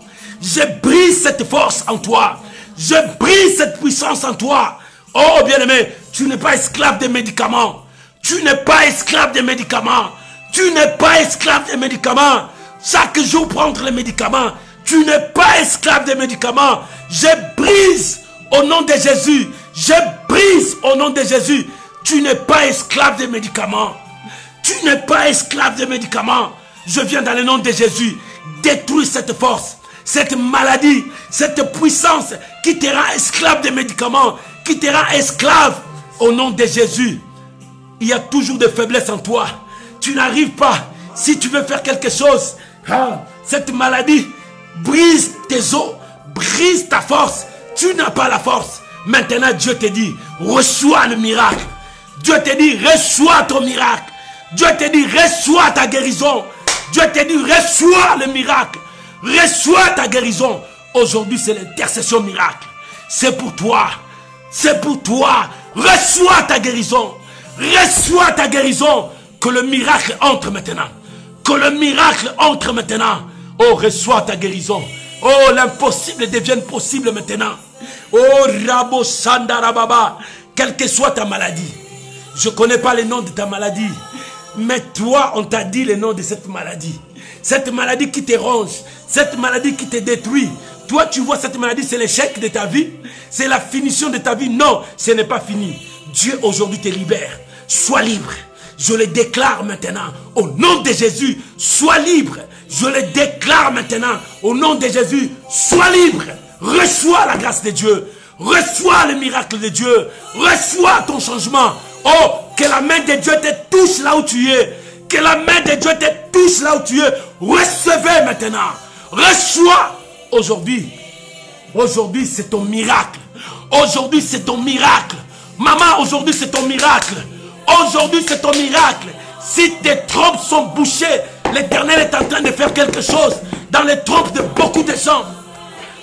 Je brise cette force en toi. Je brise cette puissance en toi. Oh bien-aimé, tu n'es pas esclave des médicaments. Tu n'es pas esclave des médicaments. Tu n'es pas esclave des médicaments. Chaque jour prendre les médicaments. Tu n'es pas esclave des médicaments. Je brise au nom de Jésus. Je brise au nom de Jésus. Tu n'es pas esclave des médicaments. Tu n'es pas esclave des médicaments. Je viens dans le nom de Jésus détruire cette force, cette maladie, cette puissance qui te rend esclave des médicaments, qui te rend esclave au nom de Jésus. Il y a toujours des faiblesses en toi. Tu n'arrives pas. Si tu veux faire quelque chose, cette maladie brise tes os, brise ta force. Tu n'as pas la force. Maintenant Dieu te dit, reçois le miracle. Dieu te dit, reçois ton miracle. Dieu te dit, reçois ta guérison. Dieu te dit, reçois le miracle. Reçois ta guérison. Aujourd'hui, c'est l'intercession miracle. C'est pour toi. C'est pour toi. Reçois ta guérison. Reçois ta guérison. Que le miracle entre maintenant. Que le miracle entre maintenant. Oh, reçois ta guérison. Oh, l'impossible devienne possible maintenant. Oh, Rabo Sandarababa. Quelle que soit ta maladie. Je ne connais pas le nom de ta maladie. Mais toi, on t'a dit le nom de cette maladie. Cette maladie qui te ronge. Cette maladie qui te détruit. Toi, tu vois cette maladie, c'est l'échec de ta vie. C'est la finition de ta vie. Non, ce n'est pas fini. Dieu aujourd'hui te libère. Sois libre. Je le déclare maintenant. Au nom de Jésus, sois libre. Je le déclare maintenant. Au nom de Jésus, sois libre. Reçois la grâce de Dieu. Reçois le miracle de Dieu. Reçois ton changement. Oh, que la main de Dieu te touche là où tu es. Que la main de Dieu te touche là où tu es. Recevez maintenant. Reçois aujourd'hui. Aujourd'hui, c'est ton miracle. Aujourd'hui, c'est ton miracle. Maman, aujourd'hui, c'est ton miracle. Aujourd'hui, c'est ton miracle. Si tes trompes sont bouchées, l'Éternel est en train de faire quelque chose dans les trompes de beaucoup de gens.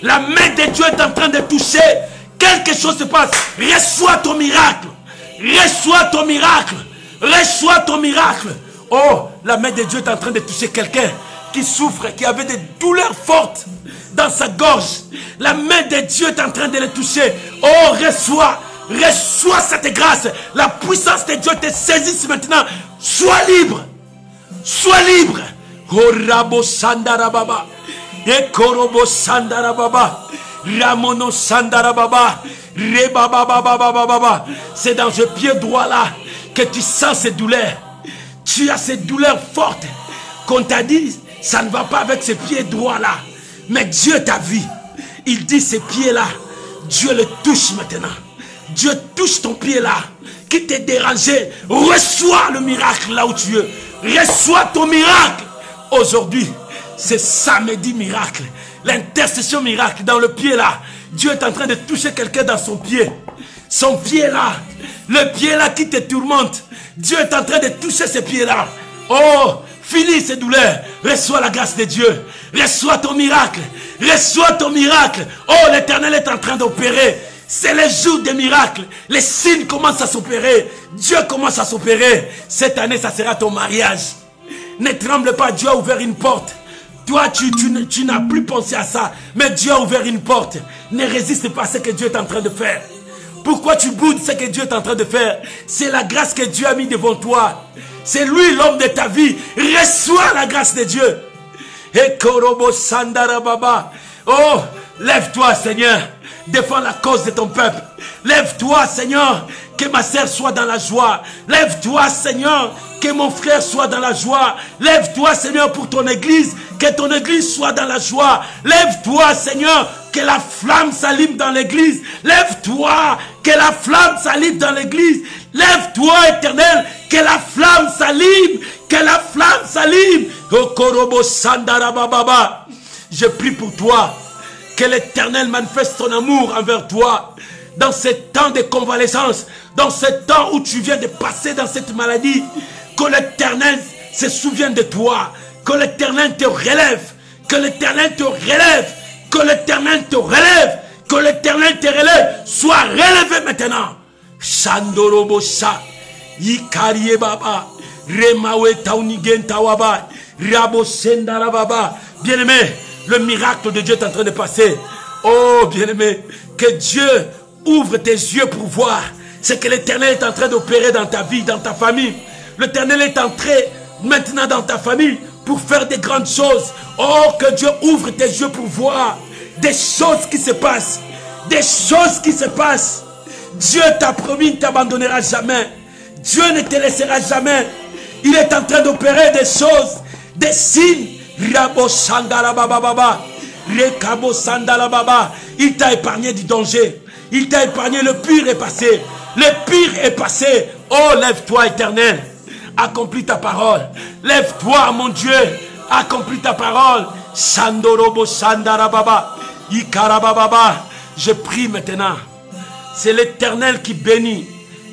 La main de Dieu est en train de toucher. Quelque chose se passe. Reçois ton miracle. Reçois ton miracle. Reçois ton miracle. Oh, la main de Dieu est en train de toucher quelqu'un qui souffre, qui avait des douleurs fortes dans sa gorge. La main de Dieu est en train de le toucher. Oh, reçois. Reçois cette grâce. La puissance de Dieu te saisisse maintenant. Sois libre. Sois libre. Oh, Rabo Sandarababa. Ekorobo Sandarababa. Ramono Sandarababa. Rebabababababa. C'est dans ce pied droit là que tu sens ces douleurs. Tu as ces douleurs fortes. Qu'on t'a dit, ça ne va pas avec ce pied droit là. Mais Dieu t'a vu. Il dit ces pieds là. Dieu le touche maintenant. Dieu touche ton pied là. Qui t'est dérangé. Reçois le miracle là où tu es. Reçois ton miracle. Aujourd'hui, c'est samedi miracle. L'intercession miracle dans le pied là. Dieu est en train de toucher quelqu'un dans son pied. Son pied là. Le pied là qui te tourmente, Dieu est en train de toucher ces pieds-là. Oh, finis ces douleurs. Reçois la grâce de Dieu. Reçois ton miracle. Reçois ton miracle. Oh, l'Éternel est en train d'opérer. C'est le jour des miracles. Les signes commencent à s'opérer. Dieu commence à s'opérer. Cette année, ça sera ton mariage. Ne tremble pas, Dieu a ouvert une porte. Toi, tu n'as plus pensé à ça. Mais Dieu a ouvert une porte. Ne résiste pas à ce que Dieu est en train de faire. Pourquoi tu boudes ce que Dieu est en train de faire? C'est la grâce que Dieu a mis devant toi. C'est lui l'homme de ta vie. Reçois la grâce de Dieu. Oh, lève-toi Seigneur. Défends la cause de ton peuple. Lève-toi Seigneur. Que ma sœur soit dans la joie. Lève-toi Seigneur. Que mon frère soit dans la joie. Lève-toi Seigneur pour ton église. Que ton église soit dans la joie. Lève-toi Seigneur. Que la flamme s'allume dans l'église. Lève-toi. Que la flamme s'allume dans l'église. Lève-toi Éternel. Que la flamme s'allume. Que la flamme s'allume. Je prie pour toi. Que l'Éternel manifeste son amour envers toi. Dans ce temps de convalescence. Dans ce temps où tu viens de passer dans cette maladie. Que l'Éternel se souvienne de toi. Que l'Éternel te relève. Que l'Éternel te relève. Que l'Éternel te relève. Que l'Éternel te relève. Sois relevé maintenant. Shandorobosa. Yikarie baba. Remawe taunigen tawaba. Rabo sendara baba. Bien-aimé, le miracle de Dieu est en train de passer. Oh, bien-aimé, que Dieu ouvre tes yeux pour voir ce que l'Éternel est en train d'opérer dans ta vie, dans ta famille. L'Éternel est entré maintenant dans ta famille pour faire des grandes choses. Oh, que Dieu ouvre tes yeux pour voir des choses qui se passent. Des choses qui se passent. Dieu t'a promis, il ne t'abandonnera jamais. Dieu ne te laissera jamais. Il est en train d'opérer des choses, des signes. Rabo Sandala Baba Baba. Rekabo Sandala Baba. Il t'a épargné du danger. Il t'a épargné, le pire est passé. Le pire est passé. Oh, lève-toi Éternel. Accomplis ta parole. Lève-toi mon Dieu. Accomplis ta parole. Sandorobo Sandara Baba. Ikarababa. Je prie maintenant. C'est l'Éternel qui bénit.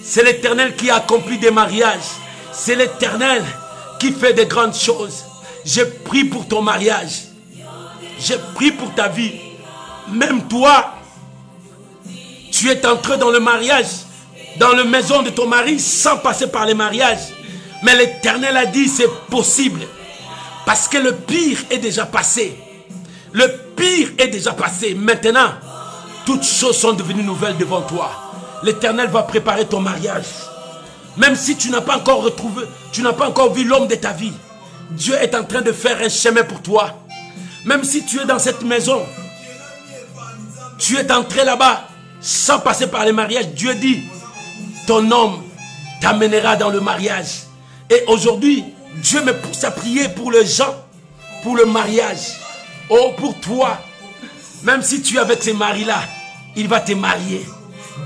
C'est l'Éternel qui accomplit des mariages. C'est l'Éternel qui fait de grandes choses. Je prie pour ton mariage. Je prie pour ta vie. Même toi, tu es entré dans le mariage, dans la maison de ton mari, sans passer par les mariages. Mais l'Éternel a dit c'est possible. Parce que le pire est déjà passé. Le pire est déjà passé. Maintenant, toutes choses sont devenues nouvelles devant toi. L'Éternel va préparer ton mariage. Même si tu n'as pas encore retrouvé, tu n'as pas encore vu l'homme de ta vie. Dieu est en train de faire un chemin pour toi. Même si tu es dans cette maison, tu es entré là-bas sans passer par les mariages. Dieu dit, ton homme t'amènera dans le mariage. Et aujourd'hui, Dieu me pousse à prier pour les gens, pour le mariage. Oh, pour toi. Même si tu es avec ces maris-là, il va te marier.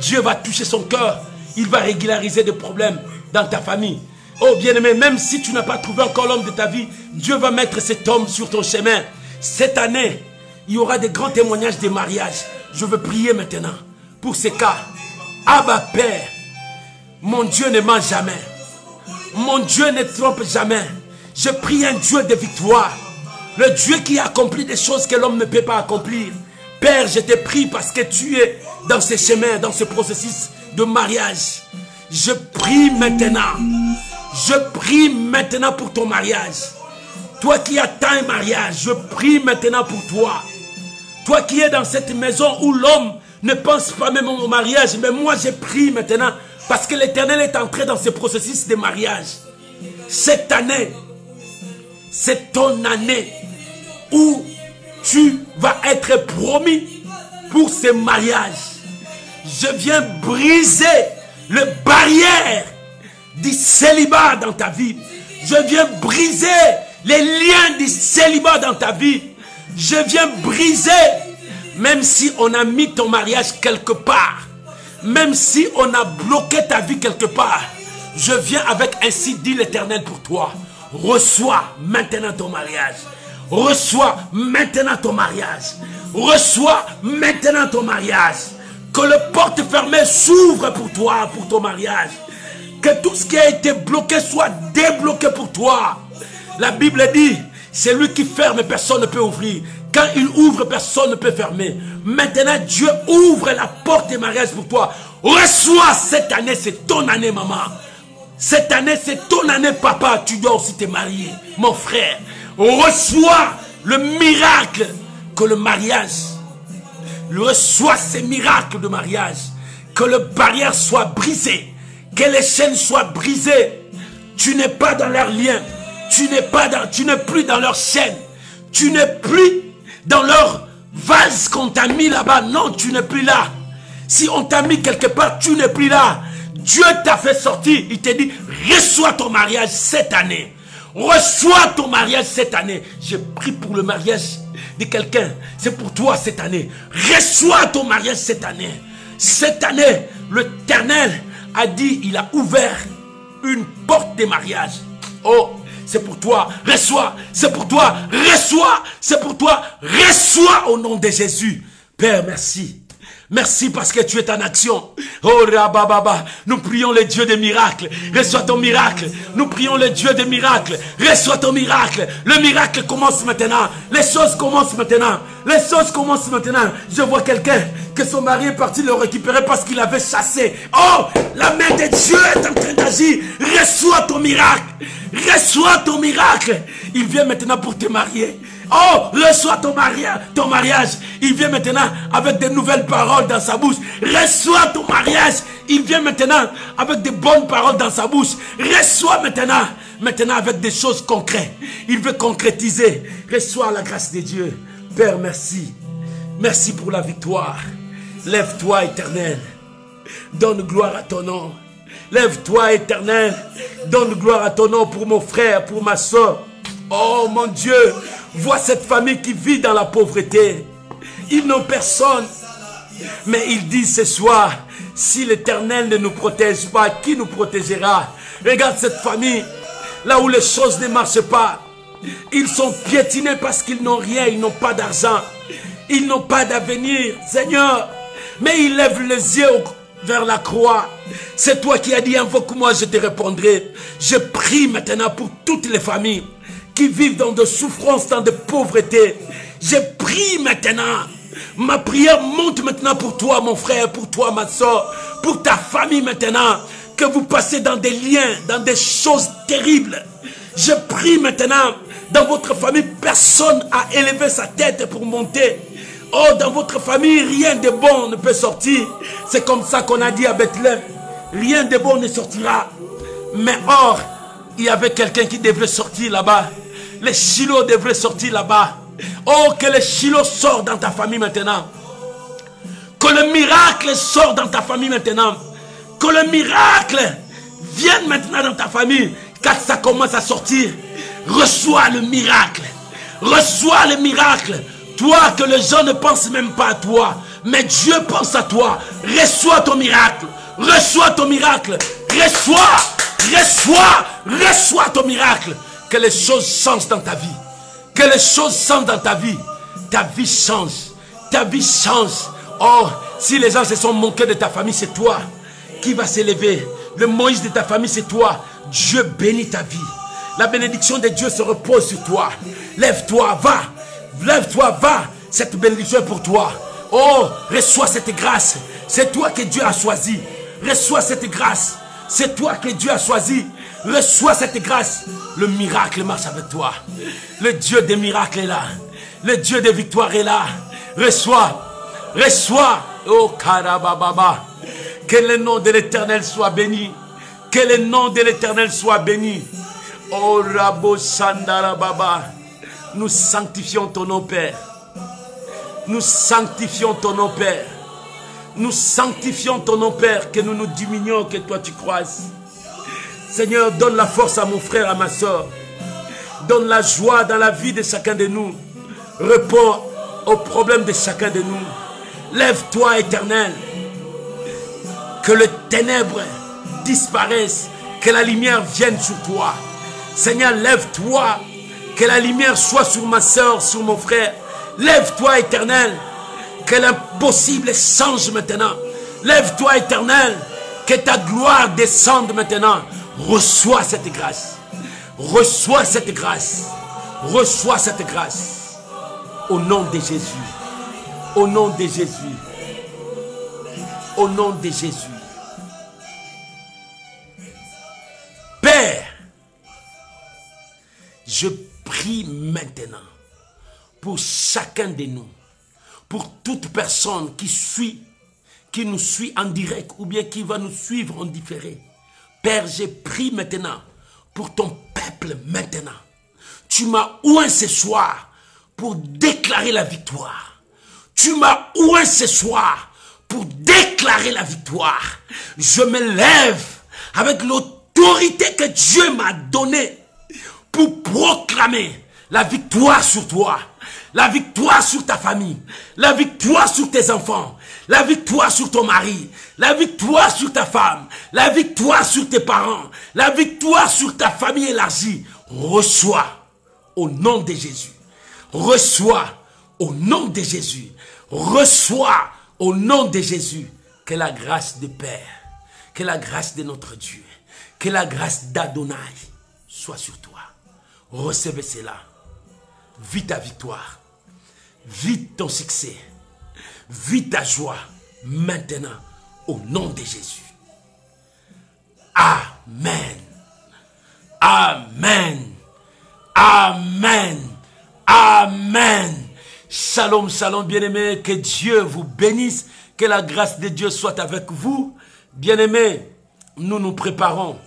Dieu va toucher son cœur. Il va régulariser des problèmes dans ta famille. Oh bien-aimé, même si tu n'as pas trouvé encore l'homme de ta vie, Dieu va mettre cet homme sur ton chemin. Cette année, il y aura des grands témoignages de mariage. Je veux prier maintenant pour ces cas. Abba Père, mon Dieu ne ment jamais. Mon Dieu ne trompe jamais. Je prie un Dieu de victoire. Le Dieu qui accomplit des choses que l'homme ne peut pas accomplir. Père, je te prie parce que tu es dans ce chemin, dans ce processus de mariage. Je prie maintenant. Je prie maintenant pour ton mariage. Toi qui attends un mariage, je prie maintenant pour toi. Toi qui es dans cette maison où l'homme ne pense pas même au mariage, mais moi je prie maintenant parce que l'Éternel est entré dans ce processus de mariage. Cette année, c'est ton année où tu vas être promis pour ce mariage. Je viens briser les barrières du célibat dans ta vie. Je viens briser les liens du célibat dans ta vie. Je viens briser, même si on a mis ton mariage quelque part, même si on a bloqué ta vie quelque part, je viens avec ainsi dit l'Éternel pour toi. Reçois maintenant ton mariage. Reçois maintenant ton mariage. Reçois maintenant ton mariage. Que les portes fermées s'ouvrent pour toi, pour ton mariage. Que tout ce qui a été bloqué soit débloqué pour toi. La Bible dit, c'est lui qui ferme, personne ne peut ouvrir. Quand il ouvre, personne ne peut fermer. Maintenant, Dieu ouvre la porte des mariages pour toi. Reçois cette année, c'est ton année, maman. Cette année, c'est ton année, papa. Tu dois aussi te marier, mon frère. Reçois le miracle que le mariage. Reçois ces miracles de mariage. Que le barrière soit brisé. Que les chaînes soient brisées. Tu n'es pas dans leurs liens. Tu n'es plus dans leurs chaînes. Tu n'es plus dans leur vase qu'on t'a mis là-bas. Non, tu n'es plus là. Si on t'a mis quelque part, tu n'es plus là. Dieu t'a fait sortir. Il t'a dit, reçois ton mariage cette année. Reçois ton mariage cette année. J'ai pris pour le mariage de quelqu'un. C'est pour toi cette année. Reçois ton mariage cette année. Cette année, l'Éternel a dit, il a ouvert une porte de mariage. Oh, c'est pour toi, reçois, c'est pour toi, reçois, c'est pour toi, reçois au nom de Jésus. Père, merci. Merci parce que tu es en action. Oh Rabababa, nous prions le Dieu des miracles. Reçois ton miracle. Nous prions le Dieu des miracles. Reçois ton miracle. Le miracle commence maintenant. Les choses commencent maintenant. Les choses commencent maintenant. Je vois quelqu'un que son mari est parti le récupérer parce qu'il avait chassé. Oh, la main de Dieu est en train d'agir. Reçois ton miracle. Reçois ton miracle. Il vient maintenant pour te marier. Oh, reçois ton mariage. Il vient maintenant avec de nouvelles paroles dans sa bouche. Reçois ton mariage. Il vient maintenant avec de bonnes paroles dans sa bouche. Reçois maintenant avec des choses concrètes. Il veut concrétiser. Reçois la grâce de Dieu. Père, merci. Merci pour la victoire. Lève-toi, Éternel. Donne gloire à ton nom. Lève-toi, Éternel. Donne gloire à ton nom pour mon frère, pour ma soeur. Oh mon Dieu, vois cette famille qui vit dans la pauvreté. Ils n'ont personne. Mais ils disent ce soir, si l'Éternel ne nous protège pas, qui nous protégera? Regarde cette famille, là où les choses ne marchent pas. Ils sont piétinés parce qu'ils n'ont rien, ils n'ont pas d'argent. Ils n'ont pas d'avenir, Seigneur. Mais ils lèvent les yeux vers la croix. C'est toi qui as dit, invoque-moi, je te répondrai. Je prie maintenant pour toutes les familles qui vivent dans de souffrances, dans de pauvreté. Je prie maintenant. Ma prière monte maintenant pour toi, mon frère, pour toi, ma soeur, pour ta famille maintenant. Que vous passez dans des liens, dans des choses terribles. Je prie maintenant, dans votre famille, personne n'a élevé sa tête pour monter. Oh, dans votre famille, rien de bon ne peut sortir. C'est comme ça qu'on a dit à Bethléem. Rien de bon ne sortira. Mais or, il y avait quelqu'un qui devrait sortir là-bas. Les Shiloh devraient sortir là-bas. Oh, que le Shiloh sorte dans ta famille maintenant. Que le miracle sorte dans ta famille maintenant. Que le miracle vienne maintenant dans ta famille. Quand ça commence à sortir, reçois le miracle. Reçois le miracle. Toi, que les gens ne pensent même pas à toi. Mais Dieu pense à toi. Reçois ton miracle. Reçois ton miracle. Reçois ton miracle. Que les choses changent dans ta vie. Que les choses changent dans ta vie. Ta vie change. Ta vie change. Oh, si les gens se sont moqués de ta famille, c'est toi qui vas s'élever. Le Moïse de ta famille, c'est toi. Dieu bénit ta vie. La bénédiction de Dieu se repose sur toi. Lève-toi, va. Lève-toi, va. Cette bénédiction est pour toi. Oh, reçois cette grâce. C'est toi que Dieu a choisi. Reçois cette grâce. C'est toi que Dieu a choisi. Reçois cette grâce. Le miracle marche avec toi. Le Dieu des miracles est là. Le Dieu des victoires est là. Reçois. Reçois. Oh, Karabababa. Que le nom de l'Éternel soit béni. Que le nom de l'Éternel soit béni. Oh, Rabo Sandarababa. Nous sanctifions ton nom, Père. Nous sanctifions ton nom, Père. Nous sanctifions ton nom, Père. Que nous nous diminuons, que toi tu croisses. Seigneur, donne la force à mon frère, à ma soeur. Donne la joie dans la vie de chacun de nous. Réponds aux problèmes de chacun de nous. Lève-toi, Éternel. Que les ténèbres disparaissent. Que la lumière vienne sur toi. Seigneur, lève-toi. Que la lumière soit sur ma soeur, sur mon frère. Lève-toi, Éternel. Que l'impossible change maintenant. Lève-toi, Éternel. Que ta gloire descende maintenant. Reçois cette grâce. Reçois cette grâce. Reçois cette grâce. Au nom de Jésus. Au nom de Jésus. Au nom de Jésus. Père, je prie maintenant pour chacun de nous, pour toute personne qui nous suit en direct ou bien qui va nous suivre en différé. Père, je prie maintenant pour ton peuple maintenant. Tu m'as oint ce soir pour déclarer la victoire. Tu m'as oint ce soir pour déclarer la victoire. Je me lève avec l'autorité que Dieu m'a donnée pour proclamer la victoire sur toi, la victoire sur ta famille, la victoire sur tes enfants, la victoire sur ton mari, la victoire sur ta femme, la victoire sur tes parents, la victoire sur ta famille élargie. Reçois au nom de Jésus. Reçois au nom de Jésus. Reçois au nom de Jésus. Que la grâce du Père, que la grâce de notre Dieu, que la grâce d'Adonai soit sur toi. Recevez cela. Vis ta victoire. Vis ton succès. Vis ta joie. Maintenant, au nom de Jésus. Amen. Amen. Amen. Amen. Shalom, shalom, bien-aimés. Que Dieu vous bénisse. Que la grâce de Dieu soit avec vous. Bien-aimés, nous nous préparons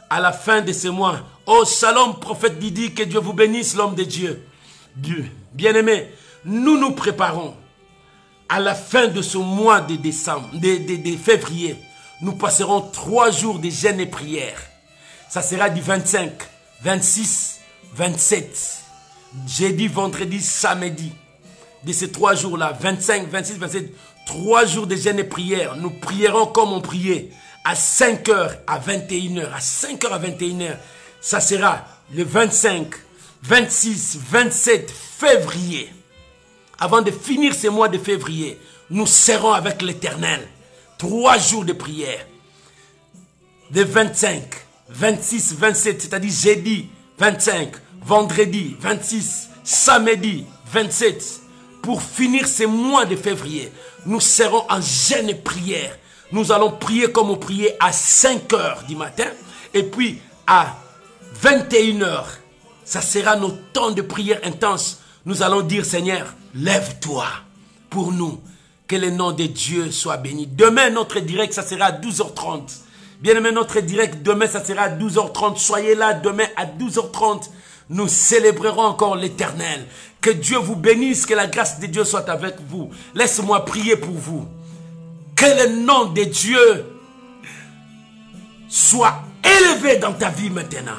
à la fin de ce mois. Oh, shalom, prophète Didi, que Dieu vous bénisse, l'homme de Dieu. Bien-aimés, nous nous préparons à la fin de ce mois de décembre, de février. Nous passerons 3 jours de jeûne et prière. Ça sera du 25, 26, 27. Jeudi, vendredi, samedi. De ces 3 jours-là, 25, 26, 27, 3 jours de jeûne et prière. Nous prierons comme on priait, à 5h à 21h, à 5h à 21h. Ça sera le 25, 26, 27 février. Avant de finir ce mois de février, nous serons avec l'Éternel. 3 jours de prière. De 25, 26, 27, c'est-à-dire jeudi 25, vendredi 26, samedi 27. Pour finir ce mois de février, nous serons en jeûne et prière. Nous allons prier comme on priait à 5h du matin. Et puis à 21h, ça sera nos temps de prière intense. Nous allons dire, Seigneur, lève-toi pour nous. Que le nom de Dieu soit béni. Demain, notre direct, ça sera à 12h30. Bien aimé, notre direct, demain, ça sera à 12h30. Soyez là demain à 12h30. Nous célébrerons encore l'Éternel. Que Dieu vous bénisse, que la grâce de Dieu soit avec vous. Laisse-moi prier pour vous. Que le nom de Dieu soit élevé dans ta vie maintenant.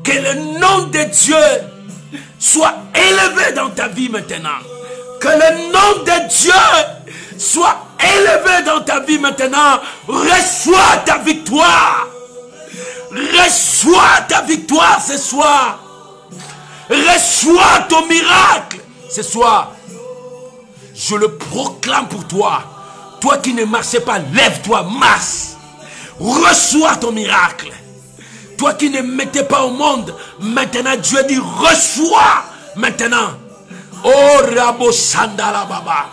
Que le nom de Dieu soit élevé dans ta vie maintenant. Que le nom de Dieu soit élevé dans ta vie maintenant. Reçois ta victoire. Reçois ta victoire ce soir. Reçois ton miracle ce soir. Je le proclame pour toi. Toi qui ne marchais pas, lève-toi, marche. Reçois ton miracle. Toi qui ne mettais pas au monde, maintenant Dieu dit reçois maintenant. Oh Rabo Sandala Baba.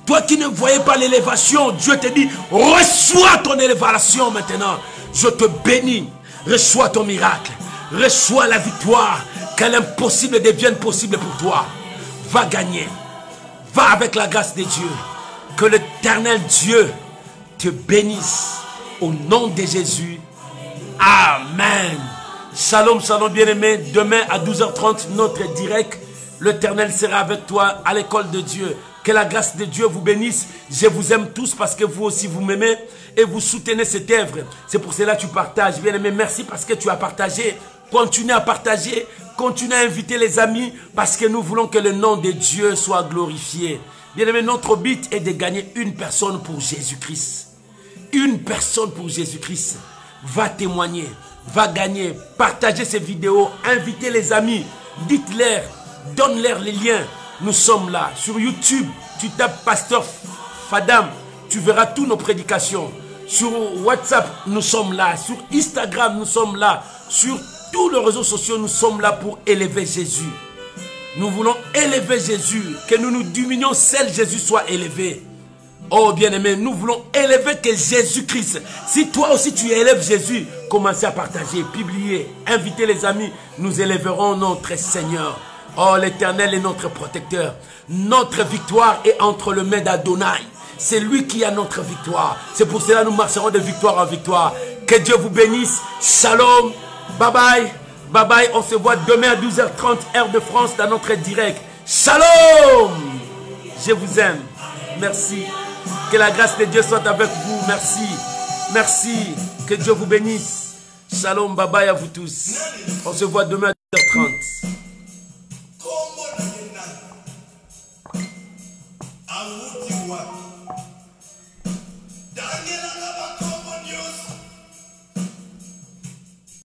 Toi qui ne voyais pas l'élévation, Dieu te dit reçois ton élévation maintenant. Je te bénis. Reçois ton miracle. Reçois la victoire. Que l'impossible devienne possible pour toi. Va gagner. Va avec la grâce de Dieu. Que l'Éternel Dieu te bénisse. Au nom de Jésus. Amen. Shalom, shalom bien-aimé. Demain à 12h30, notre direct. L'Éternel sera avec toi à l'école de Dieu. Que la grâce de Dieu vous bénisse. Je vous aime tous parce que vous aussi vous m'aimez et vous soutenez cette œuvre. C'est pour cela que tu partages. Bien-aimé, merci parce que tu as partagé. Continuez à partager. Continuez à inviter les amis parce que nous voulons que le nom de Dieu soit glorifié. Bien-aimé, notre but est de gagner une personne pour Jésus-Christ. Une personne pour Jésus-Christ. Va témoigner, va gagner, partagez ces vidéos, invitez les amis, dites-leur, donne-leur les liens. Nous sommes là sur YouTube, tu tapes Pasteur Fadam, tu verras toutes nos prédications. Sur WhatsApp, nous sommes là. Sur Instagram, nous sommes là. Sur tous les réseaux sociaux, nous sommes là pour élever Jésus. Nous voulons élever Jésus. Que nous nous diminuions, seul Jésus soit élevé. Oh bien-aimé, nous voulons élever que Jésus-Christ. Si toi aussi tu élèves Jésus, commencez à partager, publier, inviter les amis. Nous élèverons notre Seigneur. Oh, l'Éternel est notre protecteur. Notre victoire est entre les mains d'Adonai. C'est lui qui a notre victoire. C'est pour cela que nous marcherons de victoire en victoire. Que Dieu vous bénisse. Shalom. Bye bye. Bye bye. On se voit demain à 12h30 heure de France dans notre direct. Shalom. Je vous aime. Merci. Que la grâce de Dieu soit avec vous. Merci. Merci. Que Dieu vous bénisse. Shalom. Bye bye à vous tous. On se voit demain à 12h30. Amuti watu